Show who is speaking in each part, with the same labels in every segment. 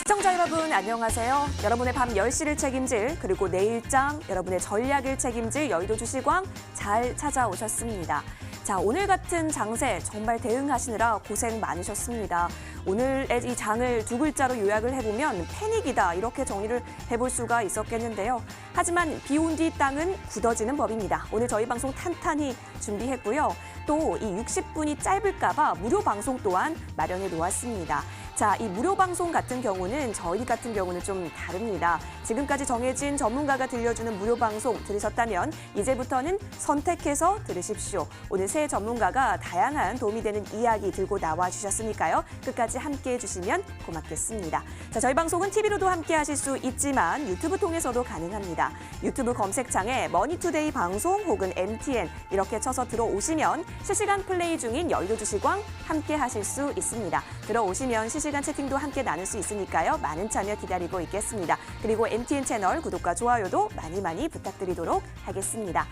Speaker 1: 시청자 여러분 안녕하세요. 여러분의 밤 10시를 책임질 그리고 내일장 여러분의 전략을 책임질 여의도 주식왕 잘 찾아오셨습니다. 자, 오늘 같은 장세 정말 대응하시느라 고생 많으셨습니다. 오늘의 이 장을 두 글자로 요약을 해보면 패닉이다 이렇게 정리를 해볼 수가 있었겠는데요. 하지만 비 온 뒤 땅은 굳어지는 법입니다. 오늘 저희 방송 탄탄히 준비했고요. 또 이 60분이 짧을까 봐 무료 방송 또한 마련해 놓았습니다. 자, 이 무료 방송 같은 경우는 저희 같은 경우는 좀 다릅니다. 지금까지 정해진 전문가가 들려주는 무료 방송 들으셨다면 이제부터는 선택해서 들으십시오. 오늘 새 전문가가 다양한 도움이 되는 이야기 들고 나와 주셨으니까요. 끝까지 함께해 주시면 고맙겠습니다. 자, 저희 방송은 TV로도 함께 하실 수 있지만 유튜브 통해서도 가능합니다. 유튜브 검색창에 머니투데이 방송 혹은 MTN 이렇게 쳐서 들어오시면 실시간 플레이 중인 여의도 주식왕 함께 하실 수 있습니다. 들어오시면 실시간 채팅도 함께 나눌 수 있으니까요. 많은 참여 기다리고 있겠습니다. 그리고 MTN 채널 구독과 좋아요도 많이 부탁드리도록 하겠습니다.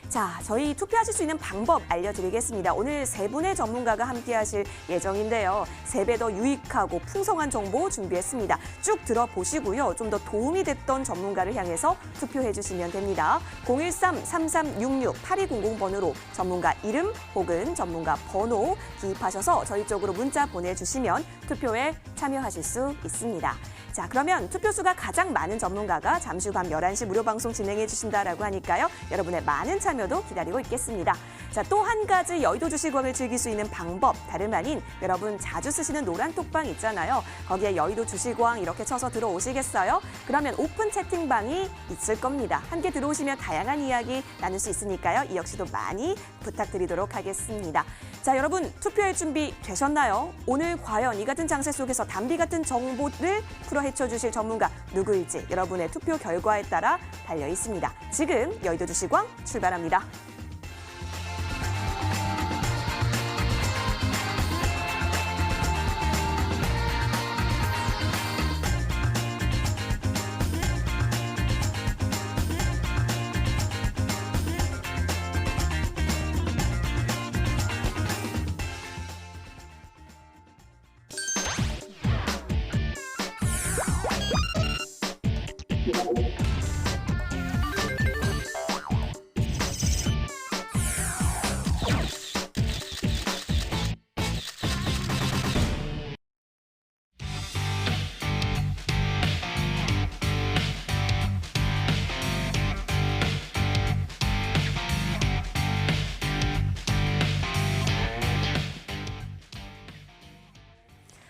Speaker 1: 자, 저희 투표하실 수 있는 방법 알려드리겠습니다. 오늘 세 분의 전문가가 함께하실 예정인데요. 3배 더 유익하고 풍성한 정보 준비했습니다. 쭉 들어보시고요. 좀 더 도움이 됐던 전문가를 향해서 투표해 주시면 됩니다. 013-3366-8200번으로 전문가 이름 혹은 전문가 번호 기입하셔서 저희 쪽으로 문자 보내주시면 투표에 참여하실 수 있습니다. 자, 그러면 투표수가 가장 많은 전문가가 잠시 후 밤 11시 무료 방송 진행해 주신다라고 하니까요. 여러분의 많은 참여도 기다리고 있겠습니다. 자, 또 한 가지 여의도 주식왕을 즐길 수 있는 방법 다름 아닌 여러분 자주 쓰시는 노란 톡방 있잖아요. 거기에 여의도 주식왕 이렇게 쳐서 들어오시겠어요? 그러면 오픈 채팅방이 있을 겁니다. 함께 들어오시면 다양한 이야기 나눌 수 있으니까요. 이 역시도 많이 부탁드리도록 하겠습니다. 자, 여러분 투표할 준비 되셨나요? 오늘 과연 이 같은 장세 속에서 담비 같은 정보를 풀어 헤쳐주실 전문가 누구일지 여러분의 투표 결과에 따라 달려 있습니다. 지금 여의도 주식왕 출발합니다.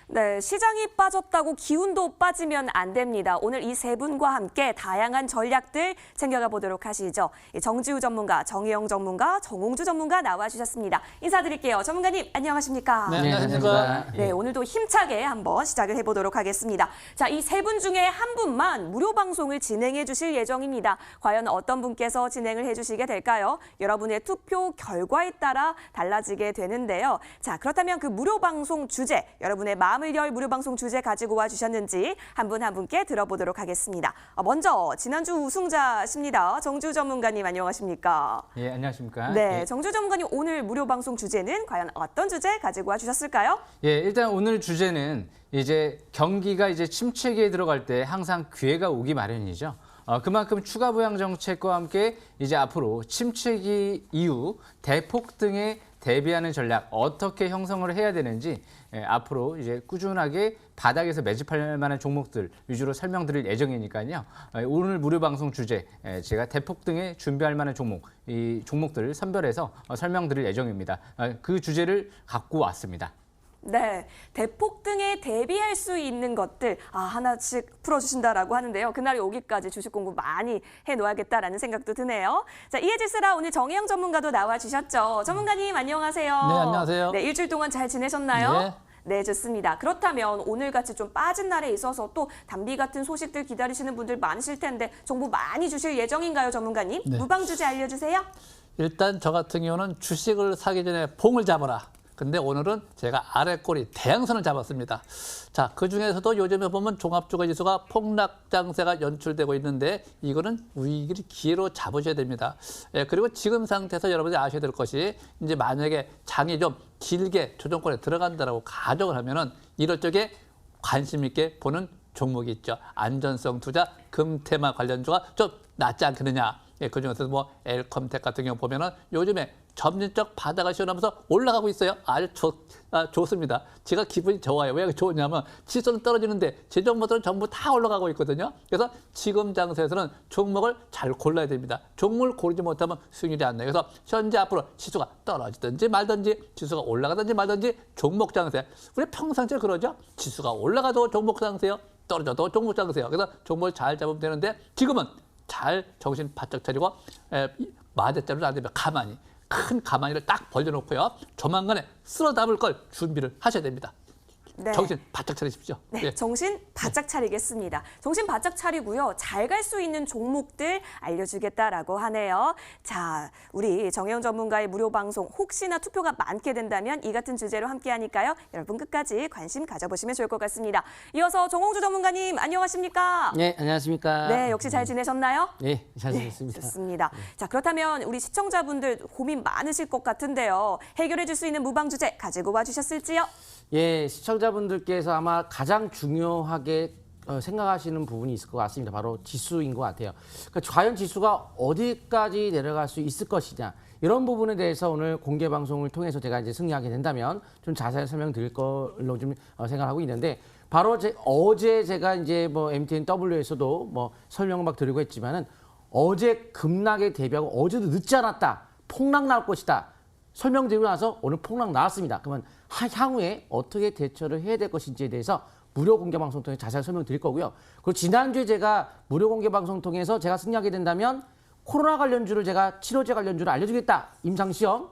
Speaker 1: 네, 시장이 빠졌다고 기운도 빠지면 안 됩니다. 오늘 이 세 분과 함께 다양한 전략들 챙겨가 보도록 하시죠. 정지우 전문가, 정혜영 전문가, 정홍주 전문가 나와주셨습니다. 인사드릴게요. 전문가님 안녕하십니까?
Speaker 2: 네, 안녕하십니까?
Speaker 1: 네, 오늘도 힘차게 한번 시작을 해보도록 하겠습니다. 자, 이 세 분 중에 한 분만 무료 방송을 진행해 주실 예정입니다. 과연 어떤 분께서 진행을 해주시게 될까요? 여러분의 투표 결과에 따라 달라지게 되는데요. 자, 그렇다면 그 무료 방송 주제, 여러분의 마음을 열 무료 방송 주제 가지고 와주셨는지 한 분 한 분께 들어보도록 하겠습니다. 먼저 지난주 우승자십니다. 정주 전문가님 안녕하십니까?
Speaker 2: 예, 안녕하십니까?
Speaker 1: 네,
Speaker 2: 예.
Speaker 1: 정주 전문가님 오늘 무료 방송 주제는 과연 어떤 주제 가지고 와주셨을까요?
Speaker 2: 예, 일단 오늘 주제는 이제 경기가 이제 침체기에 들어갈 때 항상 기회가 오기 마련이죠. 그만큼 추가 부양 정책과 함께 이제 앞으로 침체기 이후 대폭등에 대비하는 전략 어떻게 형성을 해야 되는지 앞으로 이제 꾸준하게 바닥에서 매집할 만한 종목들 위주로 설명드릴 예정이니까요. 오늘 무료 방송 주제 제가 대폭등에 준비할 만한 종목, 이 종목들을 선별해서 설명드릴 예정입니다. 그 주제를 갖고 왔습니다.
Speaker 1: 네, 대폭등에 대비할 수 있는 것들 하나씩 풀어주신다라고 하는데요. 그날이 오기까지 주식 공부 많이 해놓아야겠다라는 생각도 드네요. 자, 이에 질세라 오늘 정혜영 전문가도 나와주셨죠. 전문가님 안녕하세요.
Speaker 3: 네, 안녕하세요.
Speaker 1: 네, 일주일 동안 잘 지내셨나요?
Speaker 3: 네.
Speaker 1: 네, 좋습니다. 그렇다면 오늘같이 좀 빠진 날에 있어서 또 담비 같은 소식들 기다리시는 분들 많으실 텐데 정보 많이 주실 예정인가요, 전문가님?
Speaker 3: 네.
Speaker 1: 무방 주제 알려주세요.
Speaker 3: 일단 저 같은 경우는 주식을 사기 전에 봉을 잡아라. 근데 오늘은 제가 아래 꼬리 대양선을 잡았습니다. 자, 그중에서도 요즘에 보면 종합주가지수가 폭락 장세가 연출되고 있는데 이거는 위기를 기회로 잡으셔야 됩니다. 예, 그리고 지금 상태에서 여러분들이 아셔야 될 것이 이제 만약에 장이 좀 길게 조정권에 들어간다라고 가정을 하면은 이럴 적에 관심 있게 보는 종목이 있죠. 안전성 투자, 금테마 관련주가 좀 낫지 않겠느냐. 예, 그중에서 뭐 엘컴텍 같은 경우 보면은 요즘에 점진적 바닥을 시원하면서 올라가고 있어요. 아주 좋습니다. 제가 기분이 좋아요. 왜 좋냐면 지수는 떨어지는데 제 종목들은 전부 다 올라가고 있거든요. 그래서 지금 장세에서는 종목을 잘 골라야 됩니다. 종목을 고르지 못하면 수익률이 안 나요. 그래서 현재 앞으로 지수가 떨어지든지 말든지 지수가 올라가든지 말든지 종목 장세. 우리 평상시에 그러죠. 지수가 올라가도 종목 장세요. 떨어져도 종목 장세요. 그래서 종목을 잘 잡으면 되는데 지금은 잘 정신 바짝 차리고 마대자루를 안 되면 가만히 큰 가마니를 딱 벌려놓고요. 조만간에 쓸어 담을 걸 준비를 하셔야 됩니다.
Speaker 1: 네.
Speaker 3: 정신 바짝 차리십시오.
Speaker 1: 네,
Speaker 3: 예.
Speaker 1: 정신 바짝 차리겠습니다. 정신 바짝 차리고요. 잘 갈 수 있는 종목들 알려주겠다라고 하네요. 자, 우리 정혜영 전문가의 무료 방송 혹시나 투표가 많게 된다면 이 같은 주제로 함께하니까요. 여러분 끝까지 관심 가져보시면 좋을 것 같습니다. 이어서 정홍주 전문가님 안녕하십니까?
Speaker 4: 네, 안녕하십니까?
Speaker 1: 네, 역시 잘 지내셨나요?
Speaker 4: 네, 잘 지냈습니다.
Speaker 1: 좋습니다. 자, 그렇다면 우리 시청자분들 고민 많으실 것 같은데요. 해결해 줄 수 있는 무방 주제 가지고 와주셨을지요?
Speaker 4: 예, 시청자분들께서 아마 가장 중요하게 생각하시는 부분이 있을 것 같습니다. 바로 지수인 것 같아요. 그러니까 과연 지수가 어디까지 내려갈 수 있을 것이냐. 이런 부분에 대해서 오늘 공개 방송을 통해서 제가 이제 승리하게 된다면 좀 자세히 설명드릴 걸로 좀 생각하고 있는데 바로 어제 제가 이제 뭐 MTNW에서도 뭐 설명을 막 드리고 했지만은 어제 급락에 대비하고 어제도 늦지 않았다. 폭락 나올 것이다. 설명드리고 나서 오늘 폭락 나왔습니다. 그러면 향후에 어떻게 대처를 해야 될 것인지에 대해서 무료 공개 방송 통해 자세히 설명드릴 거고요. 그리고 지난주에 제가 무료 공개 방송 통해서 제가 승리하게 된다면 코로나 관련주를 제가 치료제 관련주를 알려주겠다. 임상시험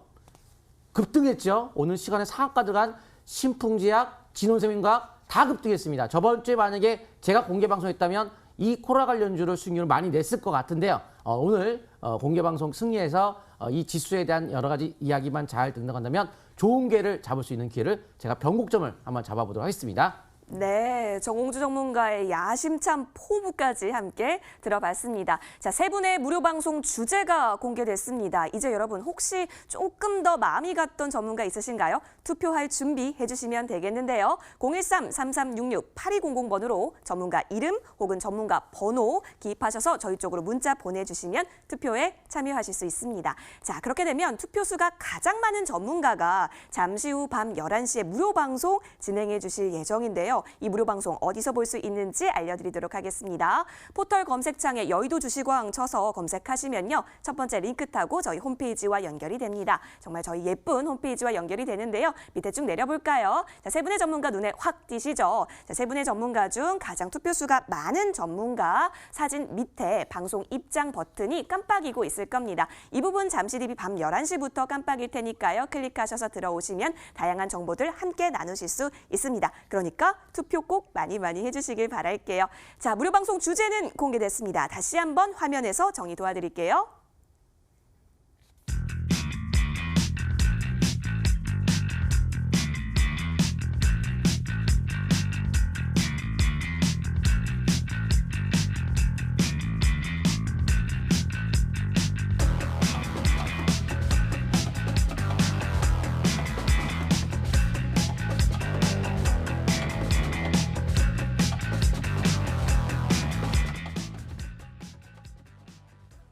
Speaker 4: 급등했죠. 오늘 시간에 상한가 들어간 신풍제약, 진원생명과학 다 급등했습니다. 저번 주에 만약에 제가 공개 방송했다면 이 코로나 관련주를 수익률을 많이 냈을 것 같은데요. 오늘 공개 방송 승리해서 이 지수에 대한 여러 가지 이야기만 잘 듣는다면 좋은 기회를 잡을 수 있는 기회를 제가 변곡점을 한번 잡아보도록 하겠습니다.
Speaker 1: 네, 정홍주 전문가의 야심찬 포부까지 함께 들어봤습니다. 자, 세 분의 무료 방송 주제가 공개됐습니다. 이제 여러분 혹시 조금 더 마음이 갔던 전문가 있으신가요? 투표할 준비해 주시면 되겠는데요. 013-3366-8200번으로 전문가 이름 혹은 전문가 번호 기입하셔서 저희 쪽으로 문자 보내주시면 투표에 참여하실 수 있습니다. 자, 그렇게 되면 투표수가 가장 많은 전문가가 잠시 후 밤 11시에 무료 방송 진행해 주실 예정인데요. 이 무료 방송 어디서 볼 수 있는지 알려드리도록 하겠습니다. 포털 검색창에 여의도 주시광 쳐서 검색하시면요. 첫 번째 링크 타고 저희 홈페이지와 연결이 됩니다. 정말 저희 예쁜 홈페이지와 연결이 되는데요. 밑에 쭉 내려볼까요? 자, 세 분의 전문가 눈에 확 띄시죠? 자, 세 분의 전문가 중 가장 투표수가 많은 전문가 사진 밑에 방송 입장 버튼이 깜빡이고 있을 겁니다. 이 부분 잠시 뒤 밤 11시부터 깜빡일 테니까요. 클릭하셔서 들어오시면 다양한 정보들 함께 나누실 수 있습니다. 그러니까 투표 꼭 많이 해주시길 바랄게요. 자, 무료 방송 주제는 공개됐습니다. 다시 한번 화면에서 정리 도와드릴게요.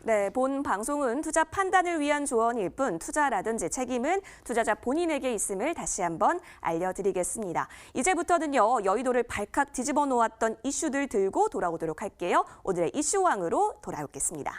Speaker 1: 네, 본 방송은 투자 판단을 위한 조언일 뿐 투자라든지 책임은 투자자 본인에게 있음을 다시 한번 알려드리겠습니다. 이제부터는요, 여의도를 발칵 뒤집어 놓았던 이슈들 들고 돌아오도록 할게요. 오늘의 이슈왕으로 돌아오겠습니다.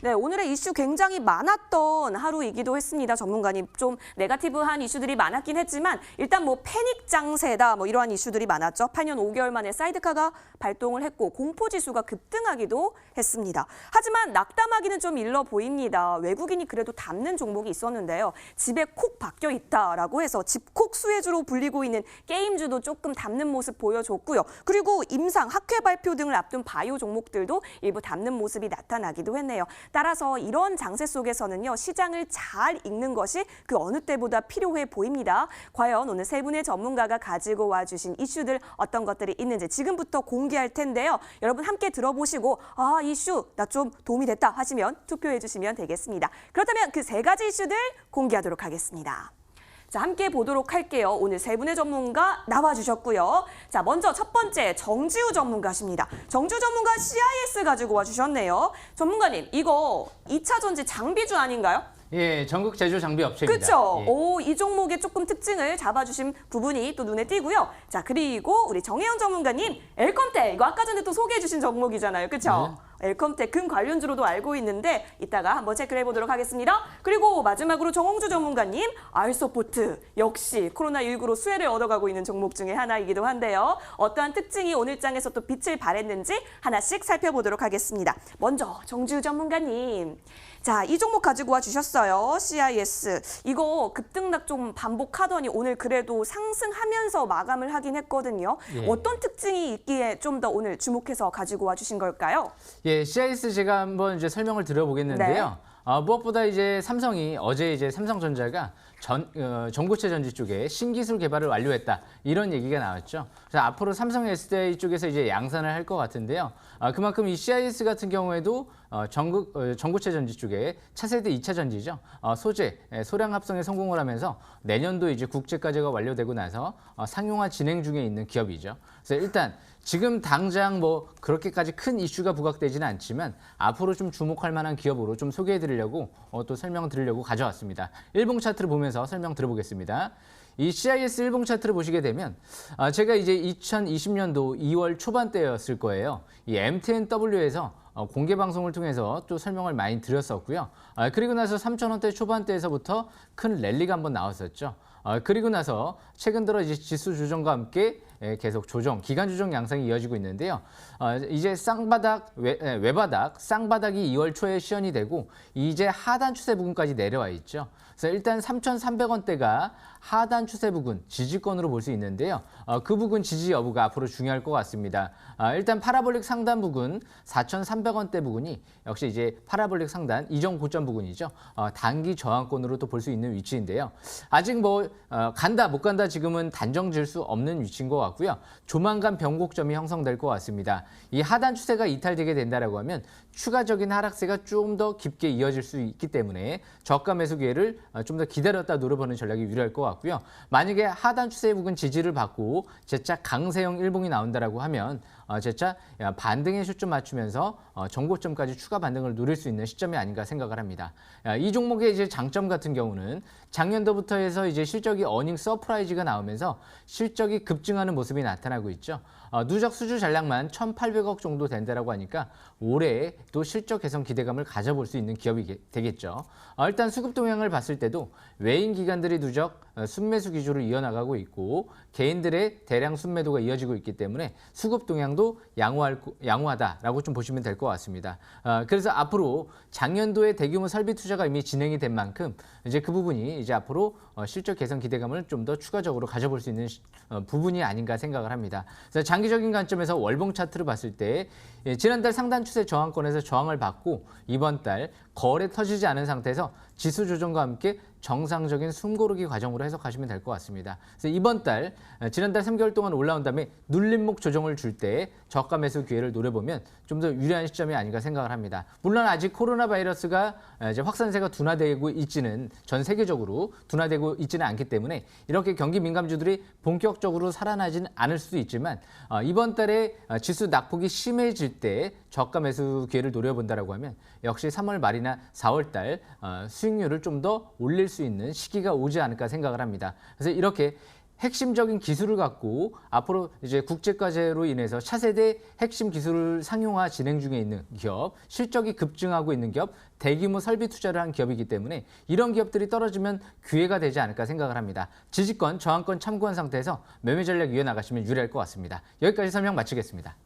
Speaker 1: 네, 오늘의 이슈 굉장히 많았던 하루이기도 했습니다. 전문가님, 좀 네거티브한 이슈들이 많았긴 했지만 일단 뭐 패닉 장세다 뭐 이러한 이슈들이 많았죠. 8년 5개월 만에 사이드카가 발동을 했고 공포지수가 급등하기도 했습니다. 하지만 낙담하기는 좀 일러 보입니다. 외국인이 그래도 담는 종목이 있었는데요. 집에 콕 박혀 있다라고 해서 집콕 수혜주로 불리고 있는 게임주도 조금 담는 모습 보여줬고요. 그리고 임상, 학회 발표 등을 앞둔 바이오 종목들도 일부 담는 모습이 나타나기도 했네요. 따라서 이런 장세 속에서는요, 시장을 잘 읽는 것이 그 어느 때보다 필요해 보입니다. 과연 오늘 세 분의 전문가가 가지고 와주신 이슈들 어떤 것들이 있는지 지금부터 공개할 텐데요. 여러분 함께 들어보시고 아, 이슈 나 좀 도움이 됐다 하시면 투표해 주시면 되겠습니다. 그렇다면 그 세 가지 이슈들 공개하도록 하겠습니다. 자, 함께 보도록 할게요. 오늘 세 분의 전문가 나와주셨고요. 자, 먼저 첫 번째 정지우 전문가십니다. 정지우 전문가 CIS 가지고 와주셨네요. 전문가님, 이거 2차 전지 장비주 아닌가요?
Speaker 2: 예, 전국 제조 장비 업체입니다.
Speaker 1: 그렇죠.
Speaker 2: 예.
Speaker 1: 오, 이 종목의 조금 특징을 잡아주신 부분이 또 눈에 띄고요. 자, 그리고 우리 정혜영 전문가님, 엘컴텍 이거 아까 전에 또 소개해주신 종목이잖아요. 그렇죠? 엘컴텍 금 관련주로도 알고 있는데 이따가 한번 체크를 해보도록 하겠습니다. 그리고 마지막으로 정홍주 전문가님, 알소포트 역시 코로나19로 수혜를 얻어가고 있는 종목 중에 하나이기도 한데요. 어떠한 특징이 오늘 장에서 또 빛을 발했는지 하나씩 살펴보도록 하겠습니다. 먼저 정지우 전문가님. 자, 이 종목 가지고 와주셨어요. CIS. 이거 급등락 좀 반복하더니 오늘 그래도 상승하면서 마감을 하긴 했거든요.
Speaker 3: 예.
Speaker 1: 어떤 특징이 있기에 좀 더 오늘 주목해서 가지고 와주신 걸까요?
Speaker 2: 예, CIS 제가 한번 이제 설명을 드려보겠는데요. 무엇보다 이제 삼성이 어제 이제 삼성전자가 전고체 전지 쪽에 신기술 개발을 완료했다 이런 얘기가 나왔죠. 그래서 앞으로 삼성 SDI 쪽에서 이제 양산을 할 것 같은데요. 그만큼 이 CIS 같은 경우에도 전고체 전지 쪽에 차세대 2차 전지죠. 소재, 소량 합성에 성공을 하면서 내년도 이제 국제 과제가 완료되고 나서 상용화 진행 중에 있는 기업이죠. 그래서 일단 지금 당장 뭐 그렇게까지 큰 이슈가 부각되지는 않지만 앞으로 좀 주목할 만한 기업으로 좀 소개해 드리려고 또 설명 드리려고 가져왔습니다. 일봉 차트를 보면서 설명 드려보겠습니다. 이 CIS 일봉 차트를 보시게 되면 제가 이제 2020년도 2월 초반대였을 거예요. 이 MTNW에서 공개 방송을 통해서 또 설명을 많이 드렸었고요. 그리고 나서 3,000원대 초반대에서부터 큰 랠리가 한번 나왔었죠. 그리고 나서 최근 들어 이제 지수 조정과 함께 계속 조정, 기간 조정 양상이 이어지고 있는데요. 이제 쌍바닥, 외바닥, 쌍바닥이 2월 초에 시연이 되고 이제 하단 추세 부근까지 내려와 있죠. 그래서 일단 3,300원대가 하단 추세 부근 지지권으로 볼 수 있는데요. 그 부근 지지 여부가 앞으로 중요할 것 같습니다. 일단 파라볼릭 상단 부근 4,300원대 부근이 역시 이제 파라볼릭 상단 이전 고점 부근이죠. 단기 저항권으로 또 볼 수 있는 위치인데요. 아직 뭐 간다 못 간다 지금은 단정 지을 수 없는 위치인 것 같고요. 조만간 변곡점이 형성될 것 같습니다. 이 하단 추세가 이탈되게 된다라고 하면 추가적인 하락세가 좀 더 깊게 이어질 수 있기 때문에 저가 매수 기회를 좀 더 기다렸다 노려보는 전략이 유리할 것 같고요. 만약에 하단 추세 부근 지지를 받고 재차 강세형 일봉이 나온다라고 하면 재차 반등의 슛 좀 맞추면서 전고점까지 추가 반등을 노릴 수 있는 시점이 아닌가 생각을 합니다. 이 종목의 이제 장점 같은 경우는 작년도부터 해서 이제 실적이 어닝 서프라이즈가 나오면서 실적이 급증하는 모습이 나타나고 있죠. 누적 수주 잔량만 1,800억 정도 된다라고 하니까 올해 또 실적 개선 기대감을 가져볼 수 있는 기업이 되겠죠. 일단 수급 동향을 봤을 때도 외인 기관들이 누적 순매수 기조를 이어나가고 있고 개인들의 대량 순매도가 이어지고 있기 때문에 수급 동향도 양호하다라고 좀 보시면 될 것 같습니다. 그래서 앞으로 작년도에 대규모 설비 투자가 이미 진행이 된 만큼 이제 그 부분이 이제 앞으로 실적 개선 기대감을 좀 더 추가적으로 가져볼 수 있는 부분이 아닌가 생각을 합니다. 그래서 장기적인 관점에서 월봉 차트를 봤을 때 지난달 상단 추세 저항권에서 저항을 받고 이번 달 거래 터지지 않은 상태에서 지수 조정과 함께 정상적인 숨고르기 과정으로 해석하시면 될 것 같습니다. 그래서 이번 달 지난달 3개월 동안 올라온 다음에 눌림목 조정을 줄 때 저가 매수 기회를 노려보면 좀 더 유리한 시점이 아닌가 생각을 합니다. 물론 아직 코로나 바이러스가 이제 확산세가 둔화되고 있지는 전 세계적으로 둔화되고 있지는 않기 때문에 이렇게 경기 민감주들이 본격적으로 살아나지는 않을 수도 있지만 이번 달에 지수 낙폭이 심해질 때 저가 매수 기회를 노려본다라고 하면 역시 3월 말이나 4월 달 수익률을 좀 더 올릴 수 있는 시기가 오지 않을까 생각을 합니다. 그래서 이렇게 핵심적인 기술을 갖고 앞으로 이제 국제과제로 인해서 차세대 핵심 기술 상용화 진행 중에 있는 기업, 실적이 급증하고 있는 기업, 대규모 설비 투자를 한 기업이기 때문에 이런 기업들이 떨어지면 기회가 되지 않을까 생각을 합니다. 지지권, 저항권 참고한 상태에서 매매 전략 이어나가시면 유리할 것 같습니다. 여기까지 설명 마치겠습니다.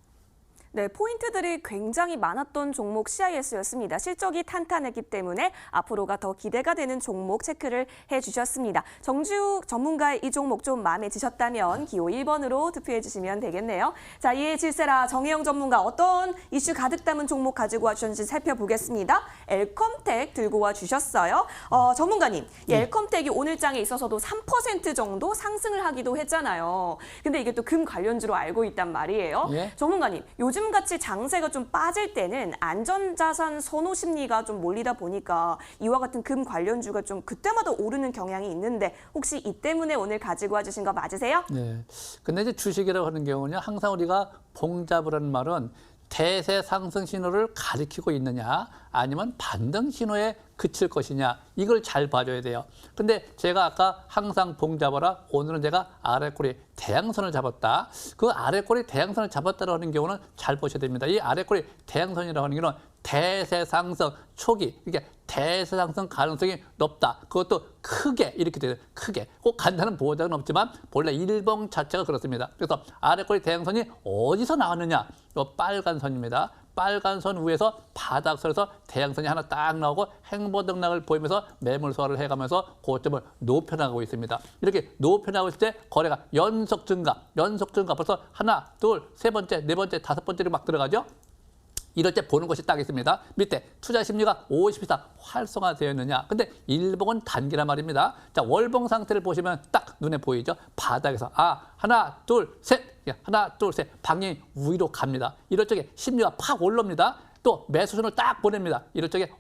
Speaker 1: 네, 포인트들이 굉장히 많았던 종목 CIS였습니다. 실적이 탄탄했기 때문에 앞으로가 더 기대가 되는 종목 체크를 해주셨습니다. 정지우 전문가의 이 종목 좀 마음에 드셨다면 기호 1번으로 투표해 주시면 되겠네요. 자, 이에 질세라 정혜영 전문가 어떤 이슈 가득 담은 종목 가지고 와주셨는지 살펴보겠습니다. 엘컴텍 들고 와주셨어요. 전문가님, 이 엘컴텍이 오늘 장에 있어서도 3% 정도 상승을 하기도 했잖아요. 근데 이게 또 금 관련주로 알고 있단 말이에요.
Speaker 3: 예.
Speaker 1: 전문가님, 요즘 요즘같이 장세가 좀 빠질 때는 안전자산 선호 심리가 좀 몰리다 보니까 이와 같은 금 관련주가 좀 그때마다 오르는 경향이 있는데 혹시 이 때문에 오늘 가지고 와주신 거 맞으세요?
Speaker 3: 네. 근데 이제 주식이라고 하는 경우는 항상 우리가 봉잡으라는 말은 대세 상승 신호를 가리키고 있느냐 아니면 반등 신호에 그칠 것이냐 이걸 잘 봐줘야 돼요. 근데 제가 아까 항상 봉잡아라 오늘은 제가 아래꼬리 대양선을 잡았다. 그 아래꼬리 대양선을 잡았다라고 하는 경우는 잘 보셔야 됩니다. 이 아래꼬리 대양선이라고 하는 경우는 대세 상승 초기 이게 대세 상승 가능성이 높다. 그것도 크게 이렇게 돼요. 크게 꼭 간다는 보장은 없지만 본래 일봉 자체가 그렇습니다. 그래서 아래꼬리 대양선이 어디서 나왔느냐? 이 빨간 선입니다. 빨간 선 위에서 바닥선에서 대양선이 하나 딱 나오고 행보등락을 보이면서 매물 소화를 해가면서 고점을 높여나가고 있습니다. 이렇게 높여나가고 있을 때 거래가 연속 증가 벌써 하나, 둘, 세 번째, 네 번째, 다섯 번째로 막 들어가죠. 이럴 때 보는 것이 딱 있습니다. 밑에 투자 심리가 50 이상 활성화되어 있느냐. 근데 일봉은 단기란 말입니다. 자, 월봉 상태를 보시면 딱 눈에 보이죠. 바닥에서 하나, 둘, 셋. 하나, 둘, 셋. 방향이 위로 갑니다. 이럴 적에 심리가 팍 올라옵니다. 또 매수선을 딱 보냅니다. 이럴 적에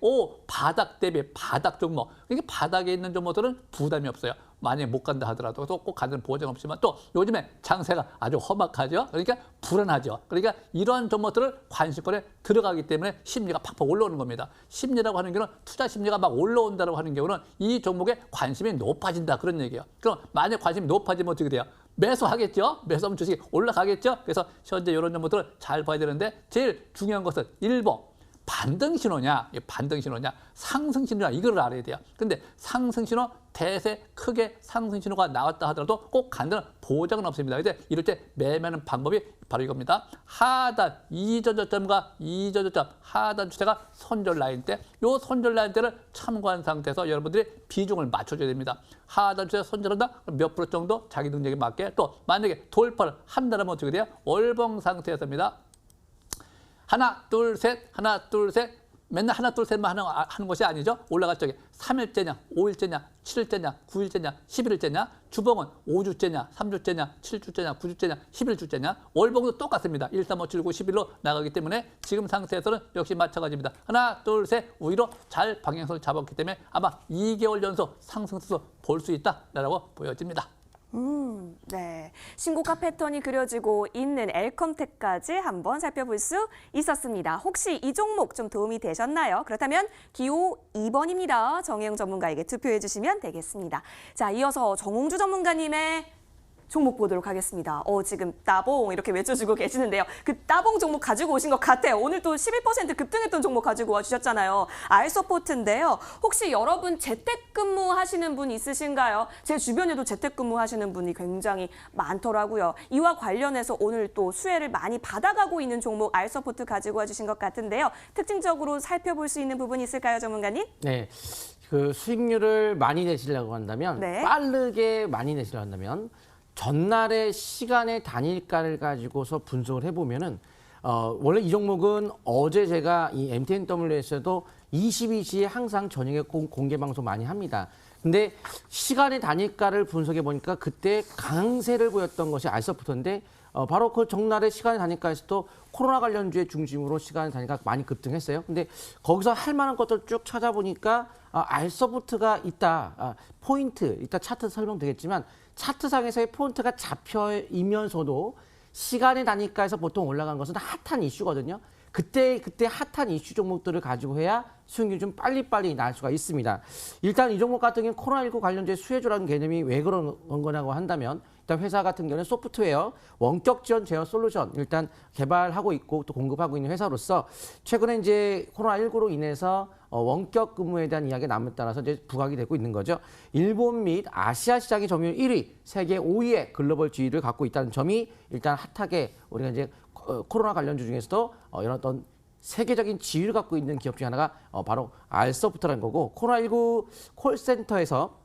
Speaker 3: 바닥 대비 바닥 종목. 이게 바닥에 있는 종목들은 부담이 없어요. 만약에 못 간다 하더라도 또 꼭 가는 보장 없지만 또 요즘에 장세가 아주 험악하죠. 그러니까 불안하죠. 그러니까 이런 종목들을 관심권에 들어가기 때문에 심리가 팍팍 올라오는 겁니다. 심리라고 하는 경우는 투자 심리가 막 올라온다고 하는 경우는 이 종목에 관심이 높아진다 그런 얘기예요. 그럼 만약 관심이 높아지면 어떻게 돼요? 매수하겠죠. 매수하면 주식이 올라가겠죠. 그래서 현재 이런 종목들을 잘 봐야 되는데 제일 중요한 것은 일봉. 반등 신호냐, 반등 신호냐, 상승 신호냐 이걸 알아야 돼요. 근데 상승 신호, 대세 크게 상승 신호가 나왔다 하더라도 꼭 간다는 보장은 없습니다. 근데 이럴 때 매매하는 방법이 바로 이겁니다. 하단 이전 저점과 이전 저점 하단 추세가 손절 라인 때, 요 손절 라인 때를 참고한 상태에서 여러분들이 비중을 맞춰줘야 됩니다. 하단 추세 손절한다? 그럼 몇 프로 정도 자기 능력에 맞게 또 만약에 돌파를 한다면 어떻게 돼요? 월봉 상태에서입니다. 하나, 둘, 셋, 하나, 둘, 셋. 맨날 하나, 둘, 셋만 하는 것이 아니죠. 올라갈 적에 3일째냐, 5일째냐, 7일째냐, 9일째냐, 11일째냐. 주봉은 5주째냐, 3주째냐, 7주째냐, 9주째냐, 11주째냐. 월봉도 똑같습니다. 1, 3, 5, 7, 9, 11로 나가기 때문에 지금 상태에서는 역시 마찬가지입니다. 하나, 둘, 셋, 위로 잘 방향성을 잡았기 때문에 아마 2개월 연속 상승세서 볼 수 있다라고 보여집니다.
Speaker 1: 네. 신고가 패턴이 그려지고 있는 엘컴텍까지 한번 살펴볼 수 있었습니다. 혹시 이 종목 좀 도움이 되셨나요? 그렇다면 기호 2번입니다. 정혜영 전문가에게 투표해 주시면 되겠습니다. 자, 이어서 정홍주 전문가님의 종목 보도록 하겠습니다. 지금 따봉 이렇게 외쳐주고 계시는데요. 그 따봉 종목 가지고 오신 것 같아요. 오늘 또 11% 급등했던 종목 가지고 와주셨잖아요. 알서포트인데요. 혹시 여러분 재택근무 하시는 분 있으신가요? 제 주변에도 재택근무 하시는 분이 굉장히 많더라고요. 이와 관련해서 오늘 또 수혜를 많이 받아가고 있는 종목 알서포트 가지고 와주신 것 같은데요. 특징적으로 살펴볼 수 있는 부분이 있을까요, 전문가님?
Speaker 4: 네. 그 수익률을 많이 내시려고 한다면
Speaker 1: 네.
Speaker 4: 빠르게 많이 내시려고 한다면 전날의 시간의 단일가를 가지고서 분석을 해보면은 원래 이 종목은 어제 제가 이 MTNW에서도 22시에 항상 저녁에 공개 방송 많이 합니다. 근데 시간의 단일가를 분석해 보니까 그때 강세를 보였던 것이 알서부터인데 바로 그 전날의 시간의 단일가에서도 코로나 관련주의 중심으로 시간의 단일가가 많이 급등했어요. 근데 거기서 할 만한 것들 쭉 찾아보니까 알서부트가 있다. 포인트, 이따 차트 설명되겠지만 차트상에서의 포인트가 잡혀이면서도 시간의 단위가에서 보통 올라간 것은 핫한 이슈거든요. 그때 핫한 이슈 종목들을 가지고 해야 수익률이 좀 빨리빨리 날 수가 있습니다. 일단 이 종목 같은 경우는 코로나19 관련주의 수혜주라는 개념이 왜 그런 거냐고 한다면 일단 회사 같은 경우는 소프트웨어, 원격 지원 제어 솔루션 일단 개발하고 있고 또 공급하고 있는 회사로서 최근에 이제 코로나19로 인해서 원격 근무에 대한 이야기가 남에 따라서 이제 부각이 되고 있는 거죠. 일본 및 아시아 시장의 점유율 1위, 세계 5위의 글로벌 지위를 갖고 있다는 점이 일단 핫하게 우리가 이제 코로나 관련주 중에서도 이런 어떤 세계적인 지위를 갖고 있는 기업 중 하나가 바로 알서프트라는 거고 코로나19 콜센터에서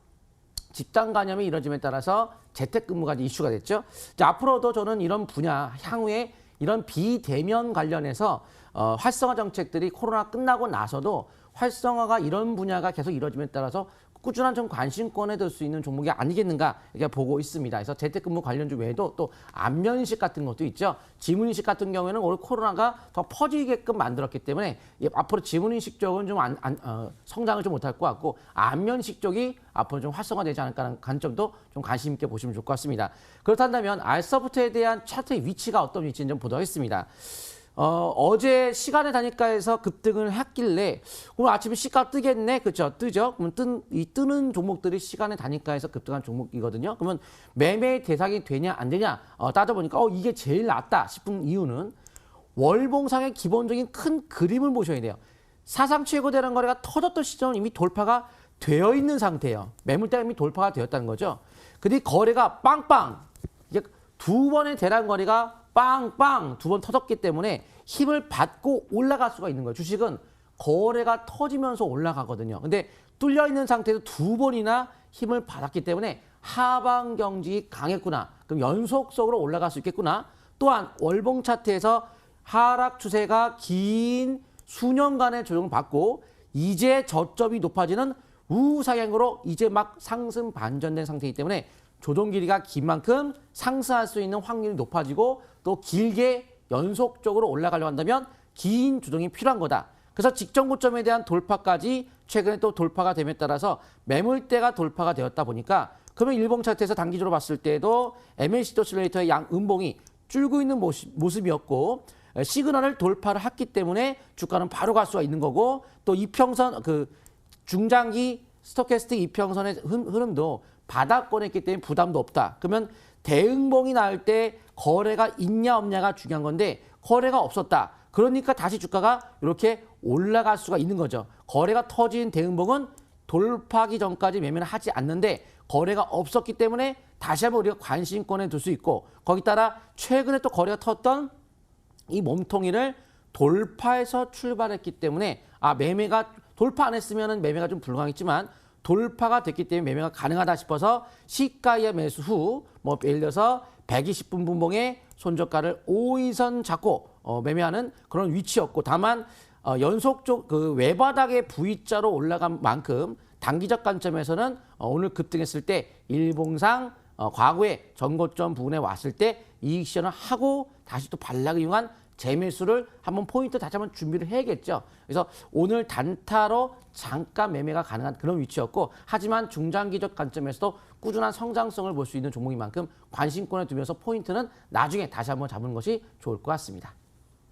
Speaker 4: 집단 감염이 이뤄짐에 따라서 재택근무가 이슈가 됐죠. 이제 앞으로도 저는 이런 분야 향후에 이런 비대면 관련해서 활성화 정책들이 코로나 끝나고 나서도 활성화가 이런 분야가 계속 이루어짐에 따라서 꾸준한 좀 관심권에 들 수 있는 종목이 아니겠는가 이렇게 보고 있습니다. 그래서 재택근무 관련주 외에도 또 안면식 같은 것도 있죠. 지문인식 같은 경우에는 올해 코로나가 더 퍼지게끔 만들었기 때문에 앞으로 지문인식 쪽은 좀 성장을 좀 못할 것 같고 안면식 쪽이 앞으로 좀 활성화되지 않을까 하는 관점도 좀 관심 있게 보시면 좋을 것 같습니다. 그렇다면 알서부터에 대한 차트의 위치가 어떤 위치인지 좀 보도록 하겠습니다. 어제 시간의 단위가에서 급등을 했길래 오늘 아침에 시가 뜨겠네, 그렇죠? 뜨죠? 그러면 이 뜨는 종목들이 시간의 단위가에서 급등한 종목이거든요. 그러면 매매 대상이 되냐 안 되냐 따져보니까 이게 제일 낫다 싶은 이유는 월봉상의 기본적인 큰 그림을 보셔야 돼요. 사상 최고 대량 거래가 터졌던 시점은 이미 돌파가 되어 있는 상태예요. 매물대가 이미 돌파가 되었다는 거죠. 근데 거래가 빵빵 이게 두 번의 대량 거래가 빵빵 두 번 터졌기 때문에 힘을 받고 올라갈 수가 있는 거예요. 주식은 거래가 터지면서 올라가거든요. 근데 뚫려 있는 상태에서 두 번이나 힘을 받았기 때문에 하방 경직이 강했구나. 그럼 연속적으로 올라갈 수 있겠구나. 또한 월봉 차트에서 하락 추세가 긴 수년간의 조정을 받고 이제 저점이 높아지는 우상향으로 이제 막 상승 반전된 상태이기 때문에 조정 길이가 긴 만큼 상승할 수 있는 확률이 높아지고 또 길게 연속적으로 올라가려고 한다면 긴 조정이 필요한 거다. 그래서 직전 고점에 대한 돌파까지 최근에 또 돌파가 됨에 따라서 매물대가 돌파가 되었다 보니까 그러면 일봉 차트에서 단기적으로 봤을 때도 MACD 오실레이터의 양 음봉이 줄고 있는 모습이었고 시그널을 돌파를 했기 때문에 주가는 바로 갈 수가 있는 거고 또 이평선 중장기 스토캐스틱 이평선의 흐름도 바닥권에 있기 때문에 부담도 없다. 그러면 대응봉이 나올 때 거래가 있냐 없냐가 중요한 건데 거래가 없었다. 그러니까 다시 주가가 이렇게 올라갈 수가 있는 거죠. 거래가 터진 대응봉은 돌파하기 전까지 매매를 하지 않는데 거래가 없었기 때문에 다시 한번 우리가 관심권에 둘 수 있고 거기 따라 최근에 또 거래가 텄던 이 몸통이를 돌파해서 출발했기 때문에 매매가 돌파 안 했으면 매매가 좀 불가능했지만 돌파가 됐기 때문에 매매가 가능하다 싶어서 시가의 매수 후 예를 들어서 120분 분봉에 손저가를 5인선 잡고 매매하는 그런 위치였고 다만 연속적 외바닥의 V자로 올라간 만큼 단기적 관점에서는 오늘 급등했을 때 일봉상 과거에 전고점 부근에 왔을 때 이익 실현을 하고 다시 또 반락을 이용한 재매수를 한번 포인트 다시 한번 준비를 해야겠죠. 그래서 오늘 단타로 잠깐 매매가 가능한 그런 위치였고 하지만 중장기적 관점에서도 꾸준한 성장성을 볼 수 있는 종목인 만큼 관심권에 두면서 포인트는 나중에 다시 한번 잡는 것이 좋을 것 같습니다.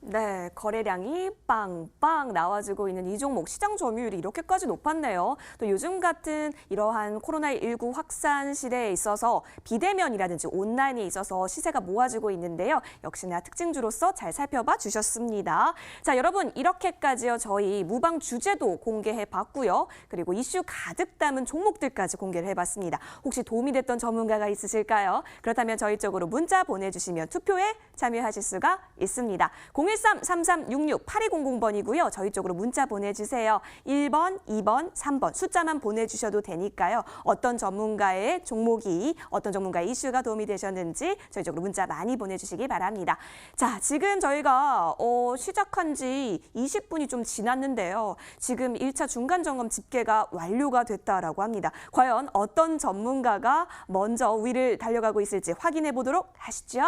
Speaker 1: 네, 거래량이 빵빵 나와주고 있는 이 종목 시장 점유율이 이렇게까지 높았네요. 또 요즘 같은 이러한 코로나19 확산 시대에 있어서 비대면이라든지 온라인에 있어서 시세가 모아지고 있는데요. 역시나 특징주로서 잘 살펴봐 주셨습니다. 자, 여러분 이렇게까지요. 저희 무방 주제도 공개해 봤고요. 그리고 이슈 가득 담은 종목들까지 공개를 해봤습니다. 혹시 도움이 됐던 전문가가 있으실까요? 그렇다면 저희 쪽으로 문자 보내주시면 투표에 참여하실 수가 있습니다. 013-3366-8200번이고요. 저희 쪽으로 문자 보내주세요. 1번, 2번, 3번 숫자만 보내주셔도 되니까요. 어떤 전문가의 종목이, 어떤 전문가의 이슈가 도움이 되셨는지 저희 쪽으로 문자 많이 보내주시기 바랍니다. 자, 지금 저희가 시작한 지 20분이 좀 지났는데요. 지금 1차 중간점검 집계가 완료가 됐다라고 합니다. 과연 어떤 전문가가 먼저 위를 달려가고 있을지 확인해 보도록 하시죠.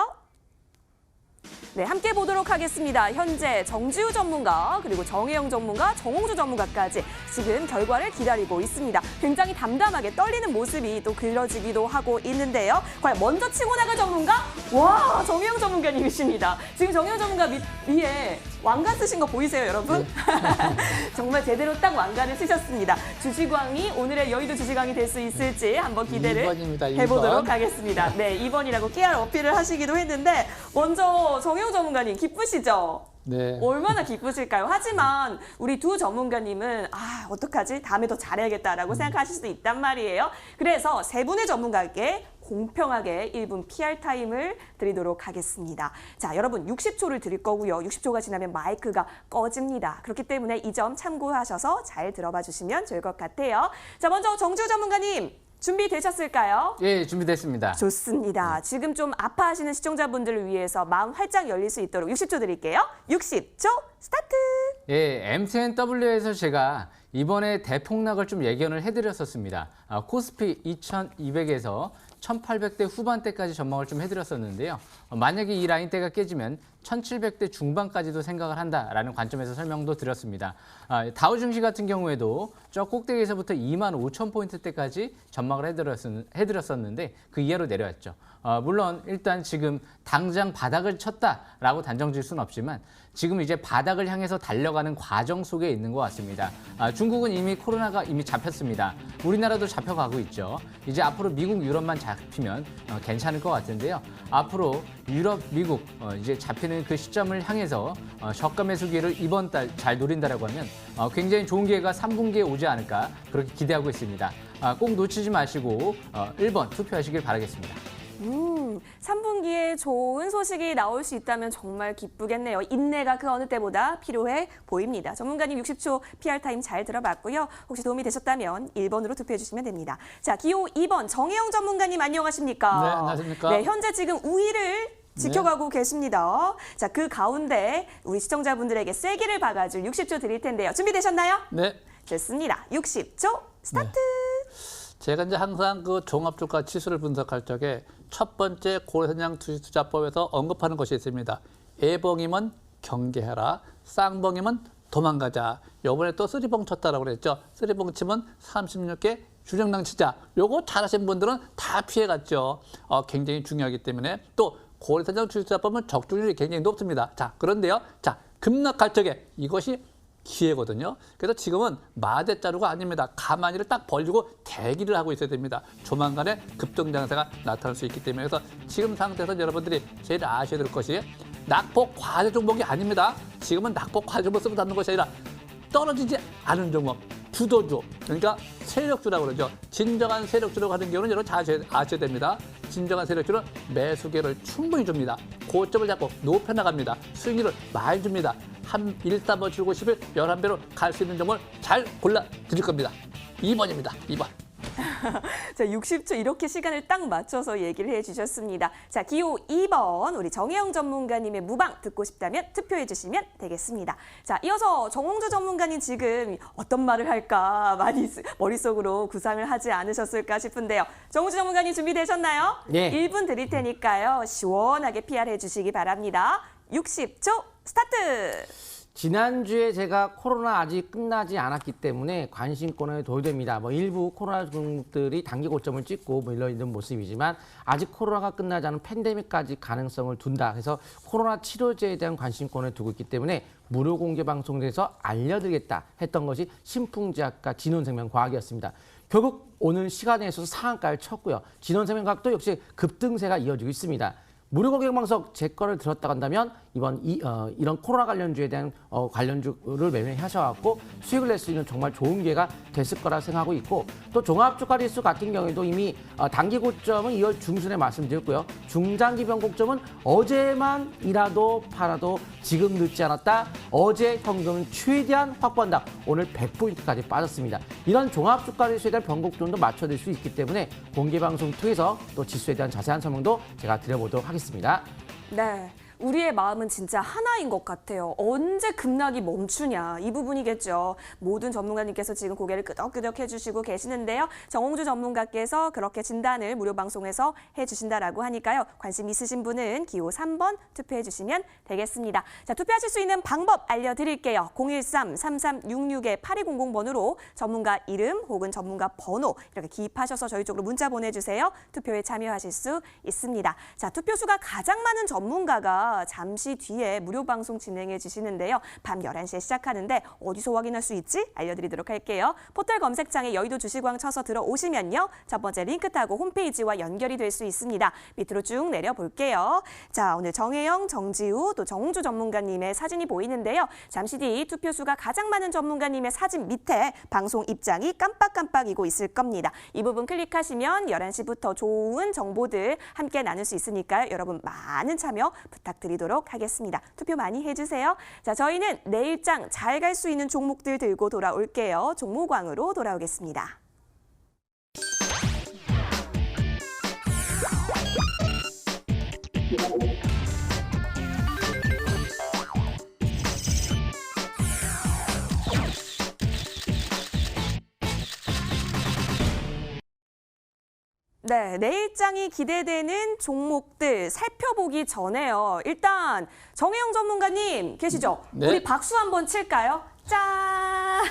Speaker 1: 네, 함께 보도록 하겠습니다. 현재 정지우 전문가, 그리고 정혜영 전문가, 정홍주 전문가까지 지금 결과를 기다리고 있습니다. 굉장히 담담하게 떨리는 모습이 또 그려지기도 하고 있는데요. 과연 먼저 치고 나갈 전문가? 와, 정혜영 전문가님이십니다. 지금 정혜영 전문가 위에 왕관 쓰신 거 보이세요, 여러분? 네. 정말 제대로 딱 왕관을 쓰셨습니다. 주식왕이 오늘의 여의도 주식왕이 될 수 있을지 한번 기대를
Speaker 3: 2번입니다, 2번.
Speaker 1: 해보도록 하겠습니다. 네, 2번이라고 깨알 어필을 하시기도 했는데 먼저 정혜영 전문가님 기쁘시죠?
Speaker 3: 네.
Speaker 1: 얼마나 기쁘실까요? 하지만 우리 두 전문가님은 어떡하지? 다음에 더 잘해야겠다라고 생각하실 수도 있단 말이에요. 그래서 세 분의 전문가에게 공평하게 1분 PR 타임을 드리도록 하겠습니다. 자, 여러분 60초를 드릴 거고요. 60초가 지나면 마이크가 꺼집니다. 그렇기 때문에 이 점 참고하셔서 잘 들어봐 주시면 좋을 것 같아요. 자, 먼저 정지우 전문가님. 준비되셨을까요?
Speaker 2: 예, 준비됐습니다.
Speaker 1: 좋습니다. 지금 좀 아파하시는 시청자분들을 위해서 마음 활짝 열릴 수 있도록 60초 드릴게요. 60초 스타트!
Speaker 2: 예, MTNW에서 제가 이번에 대폭락을 좀 예견을 해드렸었습니다. 코스피 2200에서 1800대 후반대까지 전망을 좀 해드렸었는데요. 만약에 이 라인대가 깨지면 1700대 중반까지도 생각을 한다라는 관점에서 설명도 드렸습니다. 다우 증시 같은 경우에도 저 꼭대기에서부터 25,000포인트대까지 전망을 해드렸었는데 그 이하로 내려왔죠. 물론 일단 지금 당장 바닥을 쳤다라고 단정 지을 수는 없지만 지금 이제 바닥을 향해서 달려가는 과정 속에 있는 것 같습니다. 중국은 이미 코로나가 이미 잡혔습니다. 우리나라도 잡혀가고 있죠. 이제 앞으로 미국, 유럽만 잡히면 괜찮을 것 같은데요. 앞으로 유럽, 미국 이제 잡히는 그 시점을 향해서 저가 매수 기회를 이번 달 잘 노린다라고 하면 굉장히 좋은 기회가 3분기에 오지 않을까 그렇게 기대하고 있습니다. 꼭 놓치지 마시고 1번 투표하시길 바라겠습니다.
Speaker 1: 3분기에 좋은 소식이 나올 수 있다면 정말 기쁘겠네요. 인내가 그 어느 때보다 필요해 보입니다. 전문가님 60초 PR 타임 잘 들어봤고요. 혹시 도움이 되셨다면 1번으로 투표해 주시면 됩니다. 자, 기호 2번 정혜영 전문가님 안녕하십니까?
Speaker 3: 네, 안녕하십니까?
Speaker 1: 네, 현재 지금 우위를 지켜가고 계십니다. 자, 그 가운데 우리 시청자분들에게 세기를 박아줄 60초 드릴 텐데요. 준비되셨나요?
Speaker 3: 네.
Speaker 1: 좋습니다. 60초 스타트!
Speaker 3: 제가 이제 항상 그 종합주가 지수를 분석할 적에 첫 번째 고려선양 투자법에서 언급하는 것이 있습니다. 애봉이면 경계해라, 쌍봉이면 도망가자. 요번에 또 쓰리봉 쳤다라고 그랬죠. 쓰리봉 치면 36개 주정당 치자. 요거 잘하신 분들은 다 피해갔죠. 굉장히 중요하기 때문에 또 고려선양 투자법은 적중률이 굉장히 높습니다. 자, 그런데요. 자, 급락할 적에 이것이 기회거든요. 그래서 지금은 마대자루가 아닙니다. 가만히를 딱 벌리고 대기를 하고 있어야 됩니다. 조만간에 급등장세가 나타날 수 있기 때문에 그래서 지금 상태에서 여러분들이 제일 아셔야 될 것이 낙폭 과대 종목이 아닙니다. 지금은 낙폭 과대 종목 쓰고 잡는 것이 아니라 떨어지지 않은 종목, 주도주, 그러니까 세력주라고 그러죠. 진정한 세력주라고 하는 경우는 여러분 잘 아셔야 됩니다. 진정한 세력주는 매수기를 충분히 줍니다. 고점을 잡고 높여나갑니다. 수익률을 많이 줍니다. 한 1, 3번, 7, 5, 11, 11배로 갈 수 있는 점을 잘 골라 드릴 겁니다. 2번입니다. 2번.
Speaker 1: 자, 60초 이렇게 시간을 딱 맞춰서 얘기를 해주셨습니다. 자, 기호 2번 우리 정혜영 전문가님의 무방 듣고 싶다면 투표해 주시면 되겠습니다. 자, 이어서 정홍주 전문가님 지금 어떤 말을 할까 많이 머릿속으로 구상을 하지 않으셨을까 싶은데요. 정홍주 전문가님 준비되셨나요?
Speaker 4: 네.
Speaker 1: 1분 드릴 테니까요. 시원하게 PR 해주시기 바랍니다. 60초 스타트!
Speaker 4: 지난주에 제가 코로나 아직 끝나지 않았기 때문에 관심권에 도입됩니다. 일부 코로나 종목들이 단기 고점을 찍고 밀려있는 모습이지만 아직 코로나가 끝나지 않은 팬데믹까지 가능성을 둔다. 그래서 코로나 치료제에 대한 관심권을 두고 있기 때문에 무료 공개 방송에서 알려드리겠다 했던 것이 신풍제약과 진원생명과학이었습니다. 결국 오늘 시간에 있어서 상한가를 쳤고요. 진원생명과학도 역시 급등세가 이어지고 있습니다. 무료 공개 방송 제 거를 들었다고 한다면 이번 이런 코로나 관련주에 대한 관련주를 매매하셔갖고 수익을 낼 수 있는 정말 좋은 기회가 됐을 거라 생각하고 있고 또 종합주가 지수 같은 경우에도 이미 단기 고점은 2월 중순에 말씀드렸고요. 중장기 변곡점은 어제만이라도 팔아도 지금 늦지 않았다. 어제 현금은 최대한 확보한다. 오늘 100포인트까지 빠졌습니다. 이런 종합주가 지수에 대한 변곡점도 맞춰드릴 수 있기 때문에 공개 방송 통해서 또 지수에 대한 자세한 설명도 제가 드려보도록 하겠습니다.
Speaker 1: 네. 우리의 마음은 진짜 하나인 것 같아요. 언제 급락이 멈추냐 이 부분이겠죠. 모든 전문가님께서 지금 고개를 끄덕끄덕 해주시고 계시는데요. 정홍주 전문가께서 그렇게 진단을 무료 방송에서 해주신다라고 하니까요. 관심 있으신 분은 기호 3번 투표해 주시면 되겠습니다. 자, 투표하실 수 있는 방법 알려드릴게요. 013-3366-8200번으로 전문가 이름 혹은 전문가 번호 이렇게 기입하셔서 저희 쪽으로 문자 보내주세요. 투표에 참여하실 수 있습니다. 자, 투표수가 가장 많은 전문가가 잠시 뒤에 무료 방송 진행해 주시는데요. 밤 11시에 시작하는데 어디서 확인할 수 있지? 알려드리도록 할게요. 포털 검색창에 여의도 주식왕 쳐서 들어오시면요. 첫 번째 링크 타고 홈페이지와 연결이 될 수 있습니다. 밑으로 쭉 내려볼게요. 자, 오늘 정혜영, 정지우, 또 정홍주 전문가님의 사진이 보이는데요. 잠시 뒤 투표수가 가장 많은 전문가님의 사진 밑에 방송 입장이 깜빡깜빡이고 있을 겁니다. 이 부분 클릭하시면 11시부터 좋은 정보들 함께 나눌 수 있으니까요. 여러분 많은 참여 부탁드리도록 하겠습니다. 투표 많이 해주세요. 자, 저희는 내일장 잘 갈 수 있는 종목들 들고 돌아올게요. 종목왕으로 돌아오겠습니다. 네, 내일장이 기대되는 종목들 살펴보기 전에요. 일단 정혜영 전문가님 계시죠?
Speaker 3: 네.
Speaker 1: 우리 박수 한번 칠까요? 짠!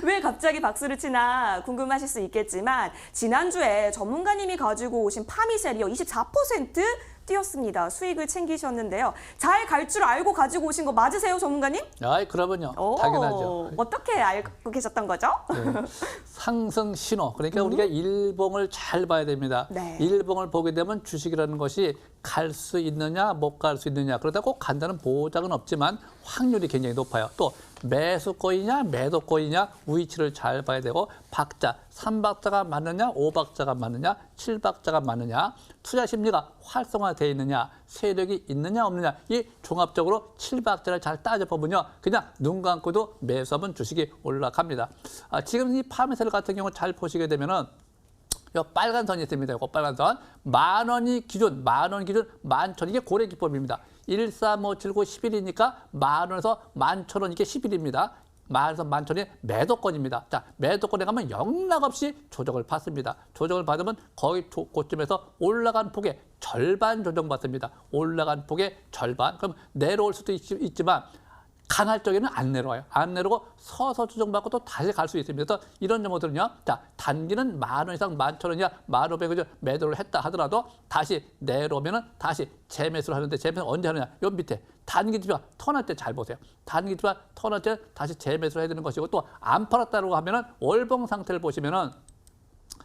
Speaker 1: 왜 갑자기 박수를 치나 궁금하실 수 있겠지만 지난주에 전문가님이 가지고 오신 파미셀이요 24% 뛰었습니다. 수익을 챙기셨는데요. 잘 갈 줄 알고 가지고 오신 거 맞으세요, 전문가님?
Speaker 3: 아이, 그러면요.
Speaker 1: 오,
Speaker 3: 당연하죠.
Speaker 1: 어떻게 알고 계셨던 거죠?
Speaker 3: 네. 상승 신호. 그러니까 우리가 일봉을 잘 봐야 됩니다.
Speaker 1: 네.
Speaker 3: 일봉을 보게 되면 주식이라는 것이 갈 수 있느냐, 못 갈 수 있느냐. 그러다 꼭 간다는 보장은 없지만 확률이 굉장히 높아요. 또 매수권이냐, 매도권이냐 위치를 잘 봐야 되고 박자, 3박자가 맞느냐, 5박자가 맞느냐, 7박자가 맞느냐, 투자 심리가 활성화되어 있느냐, 세력이 있느냐, 없느냐. 이 종합적으로 7박자를 잘 따져보면요. 그냥 눈 감고도 매수하면 주식이 올라갑니다. 지금 이 파미셀 같은 경우 잘 보시게 되면은 요 빨간 선이 있습니다. 요 빨간 선. 만 원이 기준, 11,000원 이게 고래 기법입니다. 13579 10일이니까 만 원에서 11,000원 이게 10일입니다. 만 원에서 11,000원이 매도권입니다. 자, 매도권에 가면 영락없이 조정을 받습니다. 조정을 받으면 거의 고점에서 올라간 폭의 절반 조정받습니다. 올라간 폭의 절반. 그럼 내려올 수도 있지만 강할 적에는 안 내려와요. 안 내려오고 서서 조정받고 또 다시 갈 수 있습니다. 그래서 이런 종목들은요. 자, 단기는 만 원 이상 11,000원이야 1,500원 매도를 했다 하더라도 다시 내려오면은 다시 재매수를 하는데 재매수는 언제 하느냐? 요 밑에 단기 지표가 턴할 때 잘 보세요. 단기 지표가 턴할 때 다시 재매수를 해야 되는 것이고 또 안 팔았다고 하면은 월봉 상태를 보시면은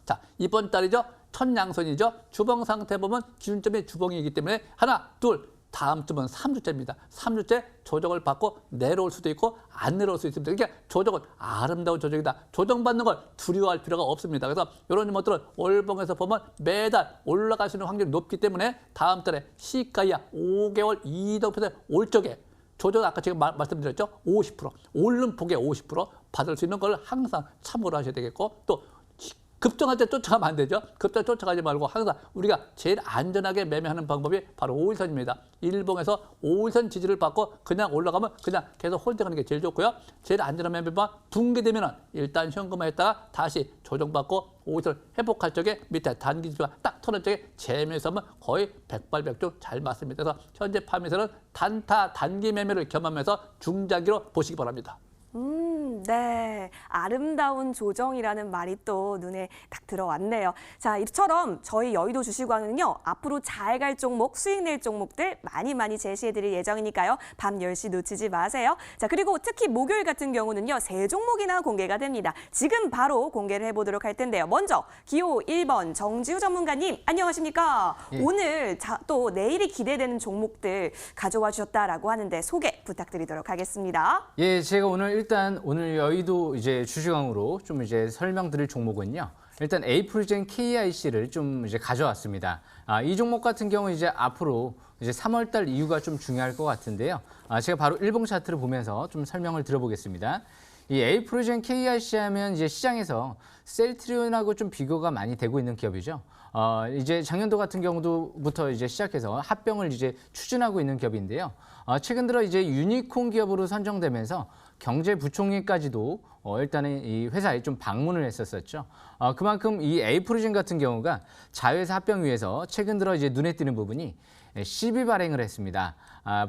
Speaker 3: 자, 이번 달이죠. 첫 양선이죠. 주봉 상태 보면 기준점이 주봉이기 때문에 하나, 둘 다음 주면 3주째입니다. 3주째 조정을 받고 내려올 수도 있고 안 내려올 수 있습니다. 그러니까 조정은 아름다운 조정이다. 조정받는 걸 두려워할 필요가 없습니다. 그래서 이런 것들은 월봉에서 보면 매달 올라갈 수 있는 확률이 높기 때문에 다음 달에 시가이야 5개월 이동표에 올 적에 조정 아까 제가 말씀드렸죠. 50% 오른 폭의 50% 받을 수 있는 걸 항상 참고를 하셔야 되겠고 또 급등할 때 쫓아가면 안 되죠. 급등 쫓아가지 말고 항상 우리가 제일 안전하게 매매하는 방법이 바로 5일선입니다. 일봉에서 5일선 지지를 받고 그냥 올라가면 그냥 계속 홀딩하는 게 제일 좋고요. 제일 안전한 매매방 붕괴되면 일단 현금화했다가 다시 조정받고 5일선 회복할 적에 밑에 단기 지수가 딱 터는 적에 재매수하면 거의 백발백중 잘 맞습니다. 그래서 현재 파미에서는 단타 단기 매매를 겸하면서 중장기로 보시기 바랍니다.
Speaker 1: 네. 아름다운 조정이라는 말이 또 눈에 딱 들어왔네요. 자, 이처럼 저희 여의도 주식왕은요, 앞으로 잘 갈 종목, 수익 낼 종목들 많이 제시해드릴 예정이니까요. 밤 10시 놓치지 마세요. 자, 그리고 특히 목요일 같은 경우는요, 세 종목이나 공개가 됩니다. 지금 바로 공개를 해보도록 할 텐데요. 먼저 기호 1번 정지우 전문가님, 안녕하십니까?
Speaker 2: 예.
Speaker 1: 오늘 또 내일이 기대되는 종목들 가져와 주셨다라고 하는데 소개 부탁드리도록 하겠습니다.
Speaker 2: 예, 제가 오늘 여의도 이제 주식왕으로 좀 이제 설명드릴 종목은요. 일단 에이프리젠 KIC를 좀 이제 가져왔습니다. 이 종목 같은 경우 이제 앞으로 이제 3월달 이후가 좀 중요할 것 같은데요. 제가 바로 일봉 차트를 보면서 좀 설명을 드려보겠습니다. 이 에이프리젠 KIC 하면 이제 시장에서 셀트리온하고 좀 비교가 많이 되고 있는 기업이죠. 이제 작년도 같은 경우부터 이제 시작해서 합병을 이제 추진하고 있는 기업인데요. 최근 들어 이제 유니콘 기업으로 선정되면서 경제부총리까지도 일단은 이 회사에 좀 방문을 했었었죠. 그만큼 이 에이프리젠 같은 경우가 자회사 합병위에서 최근 들어 이제 눈에 띄는 부분이 시비 발행을 했습니다.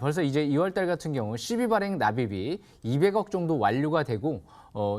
Speaker 2: 벌써 이제 2월 달 같은 경우 시비 발행 납입이 200억 정도 완료가 되고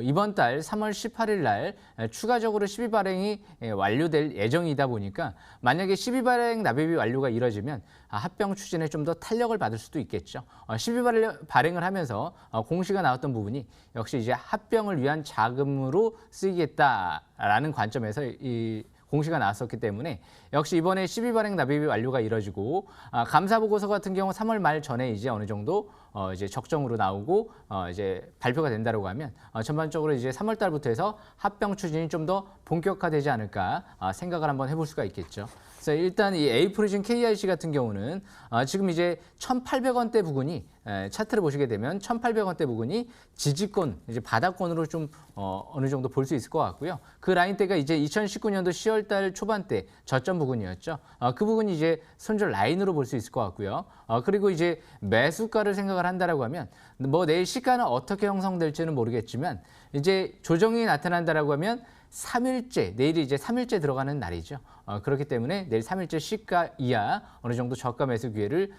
Speaker 2: 이번 달 3월 18일 날 추가적으로 시비 발행이 완료될 예정이다 보니까 만약에 시비 발행 납입이 완료가 이뤄지면 합병 추진에 좀 더 탄력을 받을 수도 있겠죠. 시비 발행을 하면서 공시가 나왔던 부분이 역시 이제 합병을 위한 자금으로 쓰이겠다라는 관점에서 이 공시가 나왔었기 때문에 역시 이번에 시비 발행 납입이 완료가 이뤄지고 감사 보고서 같은 경우 3월 말 전에 이제 어느 정도 이제 적정으로 나오고 이제 발표가 된다고 하면 전반적으로 이제 3월 달부터 해서 합병 추진이 좀 더 본격화되지 않을까 생각을 한번 해볼 수가 있겠죠. 그래서 일단 이 에이프리젠 KIC 같은 경우는 지금 이제 1,800원대 부근이 차트를 보시게 되면 1,800원대 부근이 지지권, 이제 바닥권으로 좀 어느 정도 볼 수 있을 것 같고요. 그 라인대가 이제 2019년도 10월달 초반대 저점 부근이었죠. 그 부분이 이제 손절 라인으로 볼 수 있을 것 같고요. 그리고 이제 매수가를 생각을 한다라고 하면 뭐 내일 시가는 어떻게 형성될지는 모르겠지만 이제 조정이 나타난다라고 하면 3일째, 내일이 이제 3일째 들어가는 날이죠. 그렇기 때문에 내일 3일째 시가 이하 어느 정도 저가 매수 기회를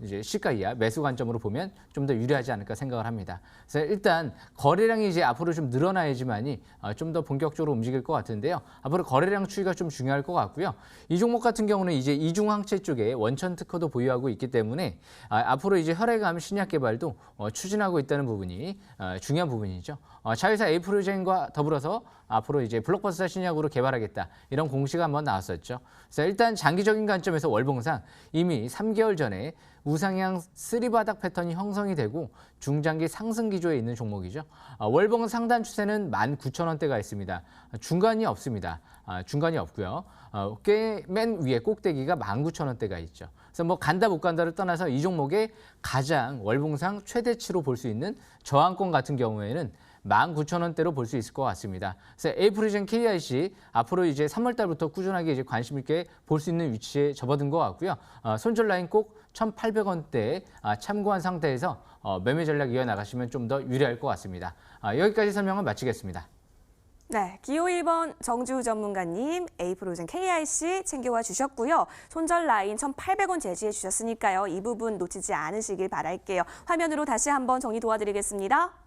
Speaker 2: 이제 시가 이하 매수 관점으로 보면 좀 더 유리하지 않을까 생각을 합니다. 그래서 일단 거래량이 이제 앞으로 좀 늘어나야지만이 좀 더 본격적으로 움직일 것 같은데요. 앞으로 거래량 추이가 좀 중요할 것 같고요. 이 종목 같은 경우는 이제 이중항체 쪽에 원천 특허도 보유하고 있기 때문에 앞으로 이제 혈액암 신약 개발도 추진하고 있다는 부분이 중요한 부분이죠. 자회사 에이프로젠과 더불어서 앞으로 이제 블록버스터 신약으로 개발하겠다 이런 공시가 한번 나왔었죠. 그래서 일단 장기적인 관점에서 월봉상 이미 3개월 전에 우상향 3바닥 패턴이 형성이 되고 중장기 상승 기조에 있는 종목이죠. 월봉 상단 추세는 19,000원대가 있습니다. 중간이 없습니다. 중간이 없고요. 맨 위에 꼭대기가 19,000원대가 있죠. 그래서 뭐 간다 못 간다를 떠나서 이 종목의 가장 월봉상 최대치로 볼 수 있는 저항권 같은 경우에는 19,000원대로 볼 수 있을 것 같습니다. 그래서 에이프로젠 KIC 앞으로 이제 3월 달부터 꾸준하게 이제 관심 있게 볼 수 있는 위치에 접어든 것 같고요. 손절 라인 꼭 1,800원대에 참고한 상태에서 매매 전략 이어나가시면 좀 더 유리할 것 같습니다. 여기까지 설명을 마치겠습니다.
Speaker 1: 네, 기호 1번 정주 전문가님 에이프로젠 KIC 챙겨와 주셨고요. 손절 라인 1,800원 제시해 주셨으니까요. 이 부분 놓치지 않으시길 바랄게요. 화면으로 다시 한번 정리 도와드리겠습니다.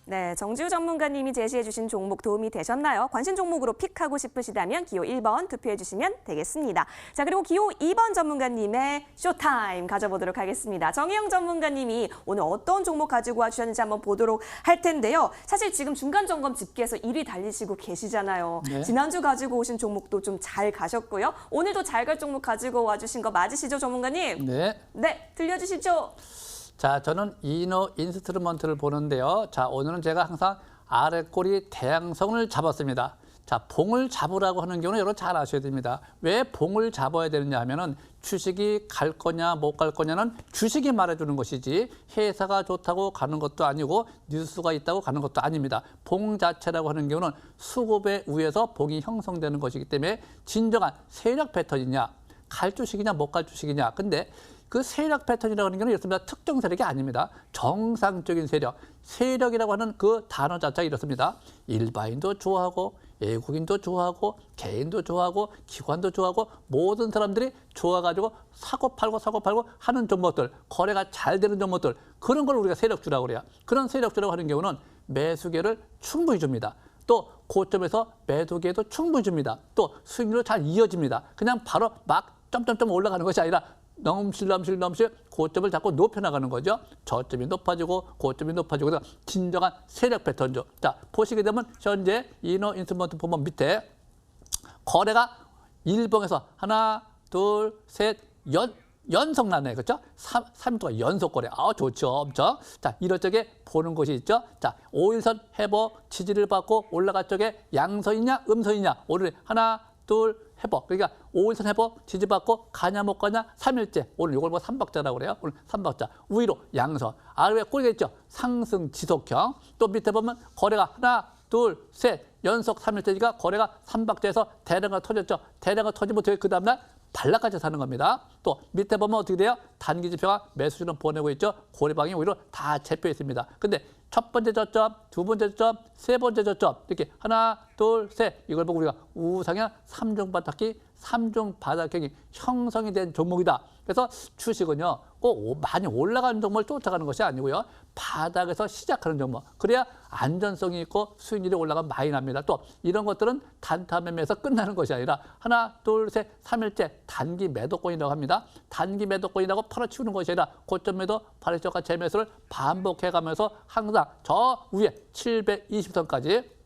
Speaker 1: 네, 정지우 전문가님이 제시해 주신 종목 도움이 되셨나요? 관심 종목으로 픽하고 싶으시다면 기호 1번 투표해 주시면 되겠습니다. 자, 그리고 기호 2번 전문가님의 쇼타임 가져보도록 하겠습니다. 정희영 전문가님이 오늘 어떤 종목 가지고 와주셨는지 한번 보도록 할 텐데요. 사실 지금 중간점검 집계에서 1위 달리시고 계시잖아요.
Speaker 3: 네.
Speaker 1: 지난주 가지고 오신 종목도 좀 잘 가셨고요. 오늘도 잘 갈 종목 가지고 와주신 거 맞으시죠, 전문가님?
Speaker 3: 네.
Speaker 1: 네, 들려주시죠.
Speaker 3: 자, 저는 이너 인스트루먼트를 보는데요. 자, 오늘은 제가 항상 아래 꼬리 대양성을 잡았습니다. 자, 봉을 잡으라고 하는 경우는 여러분 잘 아셔야 됩니다. 왜 봉을 잡아야 되느냐 하면은 주식이 갈 거냐 못 갈 거냐는 주식이 말해주는 것이지 회사가 좋다고 가는 것도 아니고 뉴스가 있다고 가는 것도 아닙니다. 봉 자체라고 하는 경우는 수급에 의해서 봉이 형성되는 것이기 때문에 진정한 세력 패턴이냐 갈 주식이냐 못 갈 주식이냐. 근데 그 세력 패턴이라고 하는 경우는 이렇습니다. 특정 세력이 아닙니다. 정상적인 세력. 세력이라고 하는 그 단어 자체가 이렇습니다. 일반인도 좋아하고 외국인도 좋아하고 개인도 좋아하고 기관도 좋아하고 모든 사람들이 좋아가지고 사고 팔고 하는 종목들, 거래가 잘 되는 종목들, 그런 걸 우리가 세력주라고 그래요. 그런 세력주라고 하는 경우는 매수기회를 충분히 줍니다. 또 고점에서 매도기회도 충분히 줍니다. 또 수익률도 잘 이어집니다. 그냥 바로 막 점점점 올라가는 것이 아니라 넘실 고점을 자꾸 높여나가는 거죠. 저점이 높아지고 고점이 높아지고 그래서 진정한 세력 패턴이죠. 자, 보시게 되면 현재 이너 인스트루먼트 보면 밑에 거래가 일봉에서 하나, 둘, 셋, 연속 나네. 그렇죠? 3일 동안 연속 거래. 좋죠. 엄청. 자, 이럴 적에 보는 것이 있죠. 자, 5일선 회복 지지를 받고 올라갈 적에 양선이냐 음선이냐. 오늘 하나, 둘, 회복. 그러니까 5일선 회복 지지받고 가냐 못 가냐 3일째. 오늘 이걸 뭐 3박자라고 그래요. 오늘 3박자. 위로 양선. 아래에 꼬리가 있죠. 상승 지속형. 또 밑에 보면 거래가 하나, 둘, 셋. 연속 3일째니까 거래가 3박자에서 대량가 터졌죠. 대량가 터지면 그 다음날 반락까지 사는 겁니다. 또 밑에 보면 어떻게 돼요? 단기 지표가 매수주는 보내고 있죠. 고리방이 오히려 다 잡혀 있습니다. 근데 첫 번째 저점, 두 번째 저점, 세 번째 저점 이렇게 하나, 둘, 셋 이걸 보고 우리가 우상향 3중 바닥형이 형성이 된 종목이다. 그래서 주식은요 꼭 많이 올라가는 종목을 쫓아가는 것이 아니고요. 바닥에서 시작하는 종목. 그래야 안전성이 있고 수익률이 올라가면 많이 납니다. 또 이런 것들은 단타 매매에서 끝나는 것이 아니라 하나, 둘, 셋, 3일째 단기 매도권이라고 합니다. 단기 매도권이라고 팔아치우는 것이 아니라 고점 매도, 발행저가 재매수를 반복해가면서 항상 저 위에 720선까지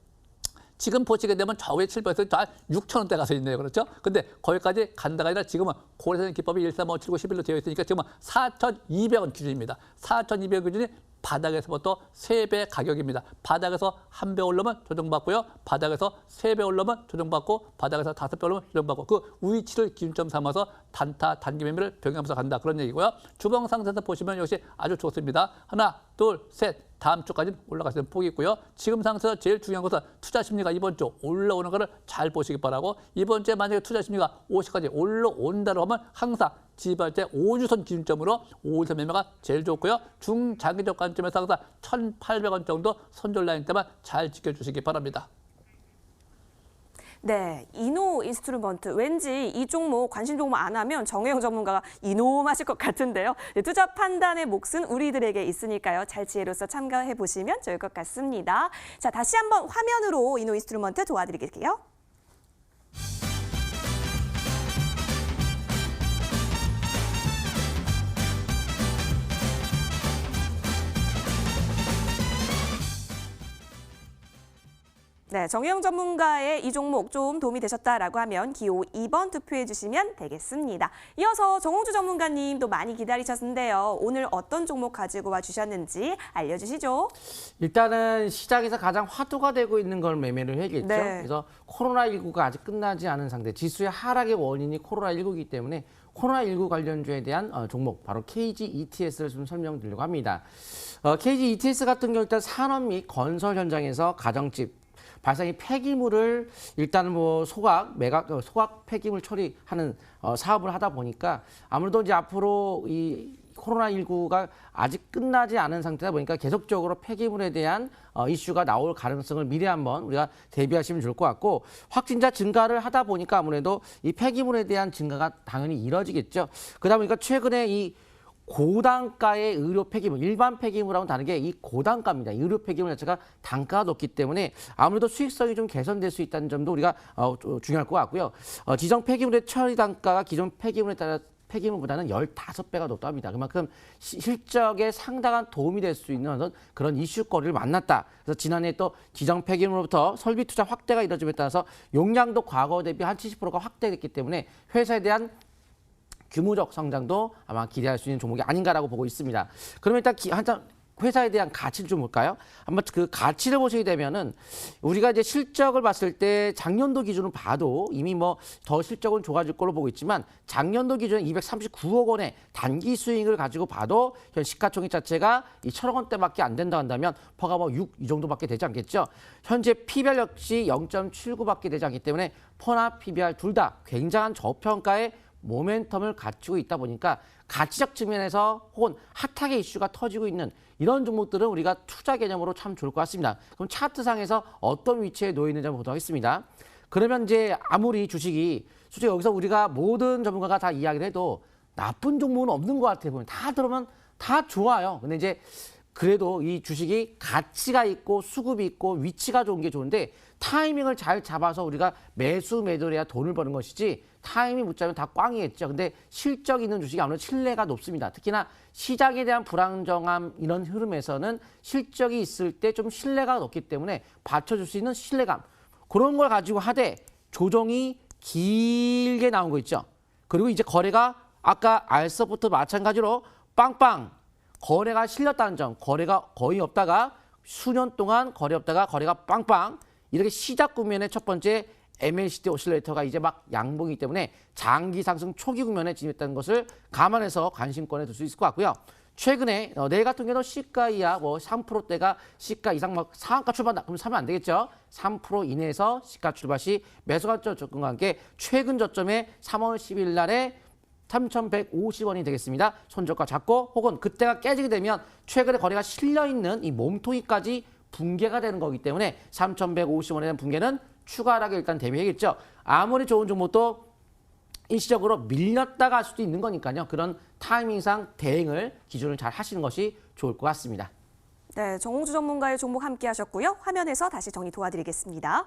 Speaker 3: 지금 보시게 되면 저 위에 700에서 다 6,000원대 가서 있네요. 그렇죠? 근데 거기까지 간다가 아니라 지금은 고래선 기법이 13579 11로 되어 있으니까 지금은 4,200원 기준입니다. 4,200원 기준이 바닥에서부터 3배 가격입니다. 바닥에서 1배 올라면 조정받고요. 바닥에서 3배 올라면 조정받고 바닥에서 5배 올라면 조정받고 그 위치를 기준점 삼아서 단타, 단기 매매를 병행하면서 간다. 그런 얘기고요. 주봉 상태에서 보시면 역시 아주 좋습니다. 하나, 둘, 셋. 다음 주까지는 올라갈 수 있는 폭이 있고요. 지금 상태에서 제일 중요한 것은 투자 심리가 이번 주 올라오는 것을 잘 보시기 바라고 이번 주에 만약에 투자 심리가 50까지 올라온다고 하면 항상 지발제 5주선 기준점으로 5일선 매매가 제일 좋고요. 중장기적 관점에서 항상 1,800원 정도 손절 라인 때만 잘 지켜주시기 바랍니다.
Speaker 1: 네, 이노 인스트루먼트. 왠지 이 종목 관심 종목 안 하면 정혜영 전문가가 이놈하실 것 같은데요. 네, 투자 판단의 몫은 우리들에게 있으니까요. 잘 지혜로서 참가해 보시면 좋을 것 같습니다. 자, 다시 한번 화면으로 이노 인스트루먼트 도와드릴게요. 네, 정혜영 전문가의 이 종목 좀 도움이 되셨다라고 하면 기호 2번 투표해 주시면 되겠습니다. 이어서 정홍주 전문가님도 많이 기다리셨는데요. 오늘 어떤 종목 가지고 와 주셨는지 알려주시죠.
Speaker 4: 일단은 시장에서 가장 화두가 되고 있는 걸 매매를 해야겠죠.
Speaker 1: 네.
Speaker 4: 그래서 코로나19가 아직 끝나지 않은 상태, 지수의 하락의 원인이 코로나19이기 때문에 코로나19 관련주에 대한 종목, 바로 KG ETS를 좀 설명드리려고 합니다. KG ETS 같은 경우 일단 산업 및 건설 현장에서 가정집, 발생이 폐기물을 일단은 뭐 소각 폐기물 처리하는 사업을 하다 보니까 아무래도 이제 앞으로 이 코로나19가 아직 끝나지 않은 상태다 보니까 계속적으로 폐기물에 대한 이슈가 나올 가능성을 미리 한번 우리가 대비하시면 좋을 것 같고, 확진자 증가를 하다 보니까 아무래도 이 폐기물에 대한 증가가 당연히 이뤄지겠죠. 그러다 보니까 최근에 이 고단가의 의료 폐기물, 일반 폐기물하고는 다르게 이 고단가입니다. 의료 폐기물 자체가 단가가 높기 때문에 아무래도 수익성이 좀 개선될 수 있다는 점도 우리가 중요할 것 같고요. 지정 폐기물의 처리 단가가 기존 폐기물에 따라 폐기물보다는 15배가 높다고 합니다. 그만큼 실적에 상당한 도움이 될 수 있는 그런 이슈거리를 만났다. 그래서 지난해 또 지정 폐기물로부터 설비 투자 확대가 이뤄짐에 따라서 용량도 과거 대비 한 70%가 확대됐기 때문에 회사에 대한 규모적 성장도 아마 기대할 수 있는 종목이 아닌가라고 보고 있습니다. 그러면 일단 한참 회사에 대한 가치를 좀 볼까요? 한번 그 가치를 보시게 되면은 우리가 이제 실적을 봤을 때 작년도 기준으로 봐도 이미 뭐 더 실적은 좋아질 걸로 보고 있지만 작년도 기준에 239억 원의 단기 수익을 가지고 봐도 현 시가총액 자체가 이 1,000억 원대밖에 안 된다 한다면 퍼가 뭐 6 이 정도밖에 되지 않겠죠. 현재 PBR 역시 0.79밖에 되지 않기 때문에 퍼나 PBR 둘 다 굉장한 저평가의 모멘텀을 갖추고 있다 보니까 가치적 측면에서 혹은 핫하게 이슈가 터지고 있는 이런 종목들은 우리가 투자 개념으로 참 좋을 것 같습니다. 그럼 차트상에서 어떤 위치에 놓여 있는지 한번 보도록 하겠습니다. 그러면 이제 아무리 주식이 솔직히 여기서 우리가 모든 전문가가 다 이야기를 해도 나쁜 종목은 없는 것 같아요. 다 들으면 다 좋아요. 근데 이제 그래도 이 주식이 가치가 있고 수급이 있고 위치가 좋은 게 좋은데 타이밍을 잘 잡아서 우리가 매수 매도를 해야 돈을 버는 것이지 타이밍 못 잡으면 다 꽝이겠죠. 근데 실적 있는 주식이 아무래도 신뢰가 높습니다. 특히나 시장에 대한 불안정함 이런 흐름에서는 실적이 있을 때 좀 신뢰가 높기 때문에 받쳐줄 수 있는 신뢰감, 그런 걸 가지고 하되 조정이 길게 나온 거 있죠. 그리고 이제 거래가 아까 알서부터 마찬가지로 빵빵 거래가 실렸다는 점, 거래가 거의 없다가 수년 동안 거래 없다가 거래가 빵빵, 이렇게 시작 국면의 첫 번째 MACD 오실레이터가 이제 막 양봉이기 때문에 장기 상승 초기 국면에 진입했다는 것을 감안해서 관심권에 둘 수 있을 것 같고요. 최근에 내일 같은 경우는 시가 이하 뭐 3%대가 시가 이상 막 상한가 출발한다. 그럼 사면 안 되겠죠. 3% 이내에서 시가 출발 시 매수 관점 접근과 함께 최근 저점에 3월 10일 날에 3,150원이 되겠습니다. 손절가 잡고 혹은 그때가 깨지게 되면 최근에 거래가 실려있는 이 몸통이까지 붕괴가 되는 거기 때문에 3,150원에 대한 붕괴는 추가 하락에 일단 대비해야겠죠. 아무리 좋은 종목도 일시적으로 밀렸다가 할 수도 있는 거니까요. 그런 타이밍상 대응을 기준을 잘 하시는 것이 좋을 것 같습니다.
Speaker 1: 네, 정홍주 전문가의 종목 함께 하셨고요. 화면에서 다시 정리 도와드리겠습니다.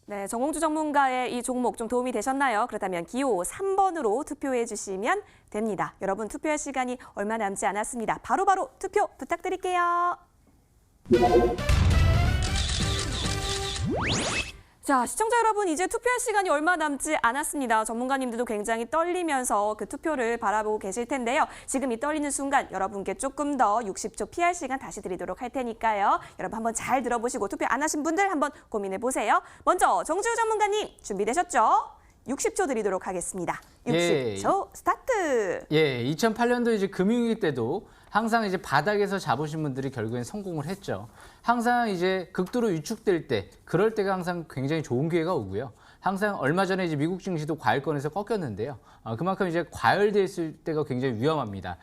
Speaker 1: 네, 정홍주 전문가의 이 종목 좀 도움이 되셨나요? 그렇다면 기호 3번으로 투표해 주시면 됩니다. 여러분 투표할 시간이 얼마 남지 않았습니다. 바로바로 투표 부탁드릴게요. 자, 시청자 여러분, 이제 투표할 시간이 얼마 남지 않았습니다. 전문가님들도 굉장히 떨리면서 그 투표를 바라보고 계실 텐데요. 지금 이 떨리는 순간 여러분께 조금 더 60초 피할 시간 다시 드리도록 할 테니까요. 여러분 한번 잘 들어보시고 투표 안 하신 분들 한번 고민해 보세요. 먼저 정지우 전문가님 준비되셨죠? 60초 드리도록 하겠습니다. 60초 스타트!
Speaker 2: 예, 2008년도 이제 금융위기 때도 항상 이제 바닥에서 잡으신 분들이 결국엔 성공을 했죠. 항상 이제 극도로 위축될 때, 그럴 때가 항상 굉장히 좋은 기회가 오고요. 항상 얼마 전에 이제 미국 증시도 과열권에서 꺾였는데요. 그만큼 이제 과열됐을 때가 굉장히 위험합니다.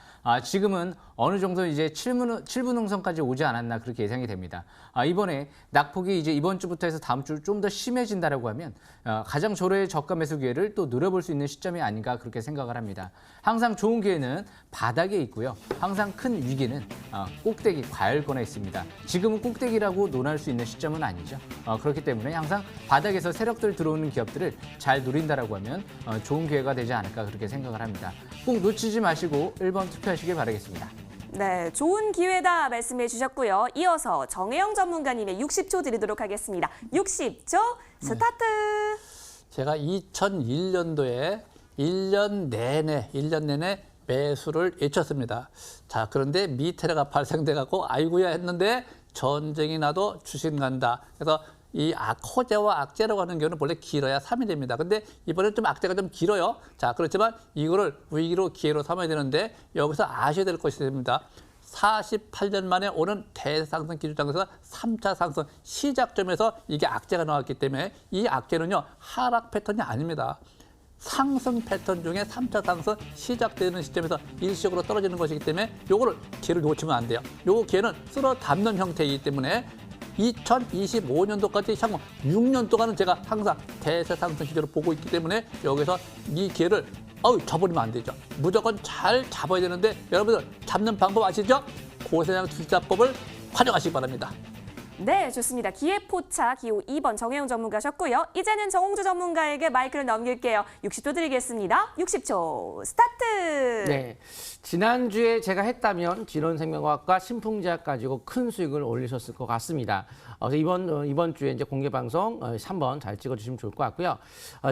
Speaker 2: 지금은 어느 정도 이제 7분응선까지 오지 않았나 그렇게 예상이 됩니다. 이번에 낙폭이 이제 이번 주부터 해서 다음 주 좀 더 심해진다라고 하면 가장 저로의 저가 매수 기회를 또 노려볼 수 있는 시점이 아닌가 그렇게 생각을 합니다. 항상 좋은 기회는 바닥에 있고요. 항상 큰 위기는 꼭대기 과열권에 있습니다. 지금은 꼭대기라고 논할 수 있는 시점은 아니죠. 그렇기 때문에 항상 바닥에서 세력들 들어오는 기업들을 잘 노린다라고 하면 좋은 기회가 되지 않을까 그렇게 생각을 합니다. 꼭 놓치지 마시고 1번 투표하시길 바라겠습니다.
Speaker 1: 네, 좋은 기회다 말씀해 주셨고요. 이어서 정혜영 전문가님의 60초 드리도록 하겠습니다. 60초 스타트!
Speaker 3: 제가 2001년도에 1년 내내 매수를 외쳤습니다. 자, 그런데 미테러가 발생돼 갖고 아이고야 했는데 전쟁이 나도 주식 간다. 그래서 이 호재와 악재라고 하는 경우는 원래 길어야 3일입니다. 근데 이번엔 좀 악재가 좀 길어요. 자, 그렇지만 이거를 위기로 기회로 삼아야 되는데 여기서 아셔야 될 것이 됩니다. 48년 만에 오는 대상승 기술장에서 3차 상승 시작점에서 이게 악재가 나왔기 때문에 이 악재는요, 하락 패턴이 아닙니다. 상승 패턴 중에 3차 상승 시작되는 시점에서 일시적으로 떨어지는 것이기 때문에 요거를 기회를 놓치면 안 돼요. 요거 기회는 쓸어 담는 형태이기 때문에 2025년도까지 향후 6년 동안은 제가 항상 대세 상승 시절을 보고 있기 때문에 여기서 이 기회를 잡아버리면 안 되죠. 무조건 잘 잡아야 되는데 여러분들 잡는 방법 아시죠? 고세장 투자법을 활용하시기 바랍니다.
Speaker 1: 네, 좋습니다. 기회포차 기호 2번 정혜영 전문가셨고요. 이제는 정홍주 전문가에게 마이크를 넘길게요. 60초 드리겠습니다. 60초 스타트!
Speaker 4: 네, 지난주에 제가 했다면 진원생명과학과 신풍제약 가지고 큰 수익을 올리셨을 것 같습니다. 그래서 이번 주에 이제 공개 방송 3번 잘 찍어주시면 좋을 것 같고요.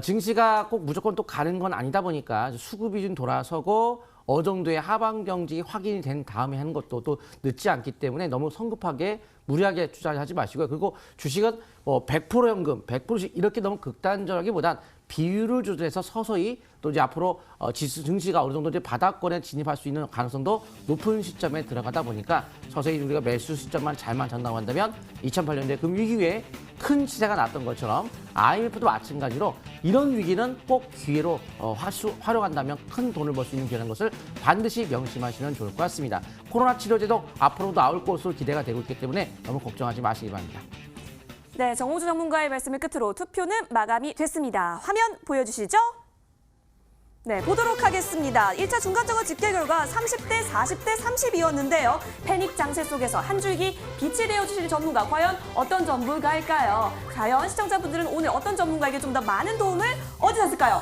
Speaker 4: 증시가 꼭 무조건 또 가는 건 아니다 보니까 수급이 좀 돌아서고 어느 정도의 하방 경직이 확인이 된 다음에 하는 것도 또 늦지 않기 때문에 너무 성급하게 무리하게 투자하지 마시고요. 그리고 주식은 뭐 100% 현금, 100%씩 이렇게 너무 극단적이보단 비율을 조절해서 서서히 또 이제 앞으로 증시가 어느 정도 이제 바닥권에 진입할 수 있는 가능성도 높은 시점에 들어가다 보니까 서서히 우리가 매수 시점만 잘만 전담한다면 2008년도에 금위기에 큰 시세가 났던 것처럼 IMF도 마찬가지로 이런 위기는 꼭 기회로 활용한다면 큰 돈을 벌 수 있는 기회라는 것을 반드시 명심하시면 좋을 것 같습니다. 코로나 치료제도 앞으로도 나올 것으로 기대가 되고 있기 때문에 너무 걱정하지 마시기 바랍니다.
Speaker 1: 네, 정홍주 전문가의 말씀을 끝으로 투표는 마감이 됐습니다. 화면 보여주시죠? 네, 보도록 하겠습니다. 1차 중간점검 집계 결과 30대 40대 30이었는데요. 패닉 장세 속에서 한 줄기 빛이 되어주실 전문가, 과연 어떤 전문가일까요? 과연 시청자분들은 오늘 어떤 전문가에게 좀 더 많은 도움을 얻으셨을까요?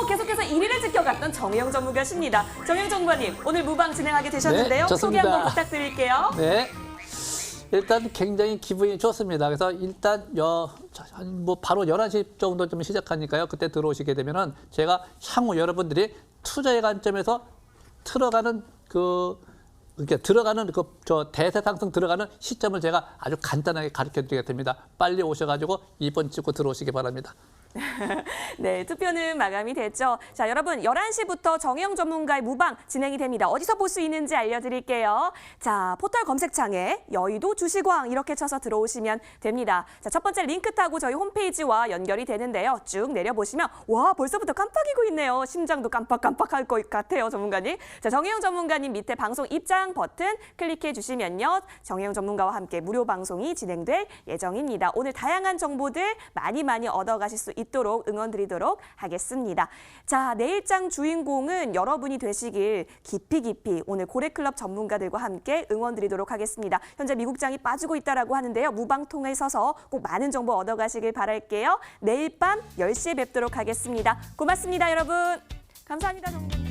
Speaker 1: 계속해서 1위를 지켜갔던 정혜영 전문가십니다. 정혜영 전문가님, 오늘 무방 진행하게 되셨는데요.
Speaker 3: 네,
Speaker 1: 소개
Speaker 3: 좋습니다.
Speaker 1: 한번 부탁드릴게요.
Speaker 3: 네. 일단 굉장히 기분이 좋습니다. 그래서 일단 바로 11시 정도 좀 시작하니까요. 그때 들어오시게 되면은 제가 향후 여러분들이 투자의 관점에서 들어가는 대세 상승 들어가는 시점을 제가 아주 간단하게 가르쳐 드리겠습니다. 빨리 오셔가지고 2번 찍고 들어오시기 바랍니다.
Speaker 1: 네, 투표는 마감이 됐죠. 자, 여러분 11시부터 정혜영 전문가의 무방 진행이 됩니다. 어디서 볼 수 있는지 알려드릴게요. 자, 포털 검색창에 여의도 주식왕 이렇게 쳐서 들어오시면 됩니다. 자, 첫 번째 링크 타고 저희 홈페이지와 연결이 되는데요. 쭉 내려보시면 와, 벌써부터 깜빡이고 있네요. 심장도 깜빡깜빡할 것 같아요, 전문가님. 자, 정혜영 전문가님 밑에 방송 입장 버튼 클릭해 주시면요. 정혜영 전문가와 함께 무료 방송이 진행될 예정입니다. 오늘 다양한 정보들 많이 얻어가실 수 있도록 응원드리도록 하겠습니다. 자, 내일장 주인공은 여러분이 되시길 깊이 오늘 고래클럽 전문가들과 함께 응원드리도록 하겠습니다. 현재 미국장이 빠지고 있다라고 하는데요. 무방통에 서서 꼭 많은 정보 얻어가시길 바랄게요. 내일 밤 10시에 뵙도록 하겠습니다. 고맙습니다, 여러분. 감사합니다, 정부.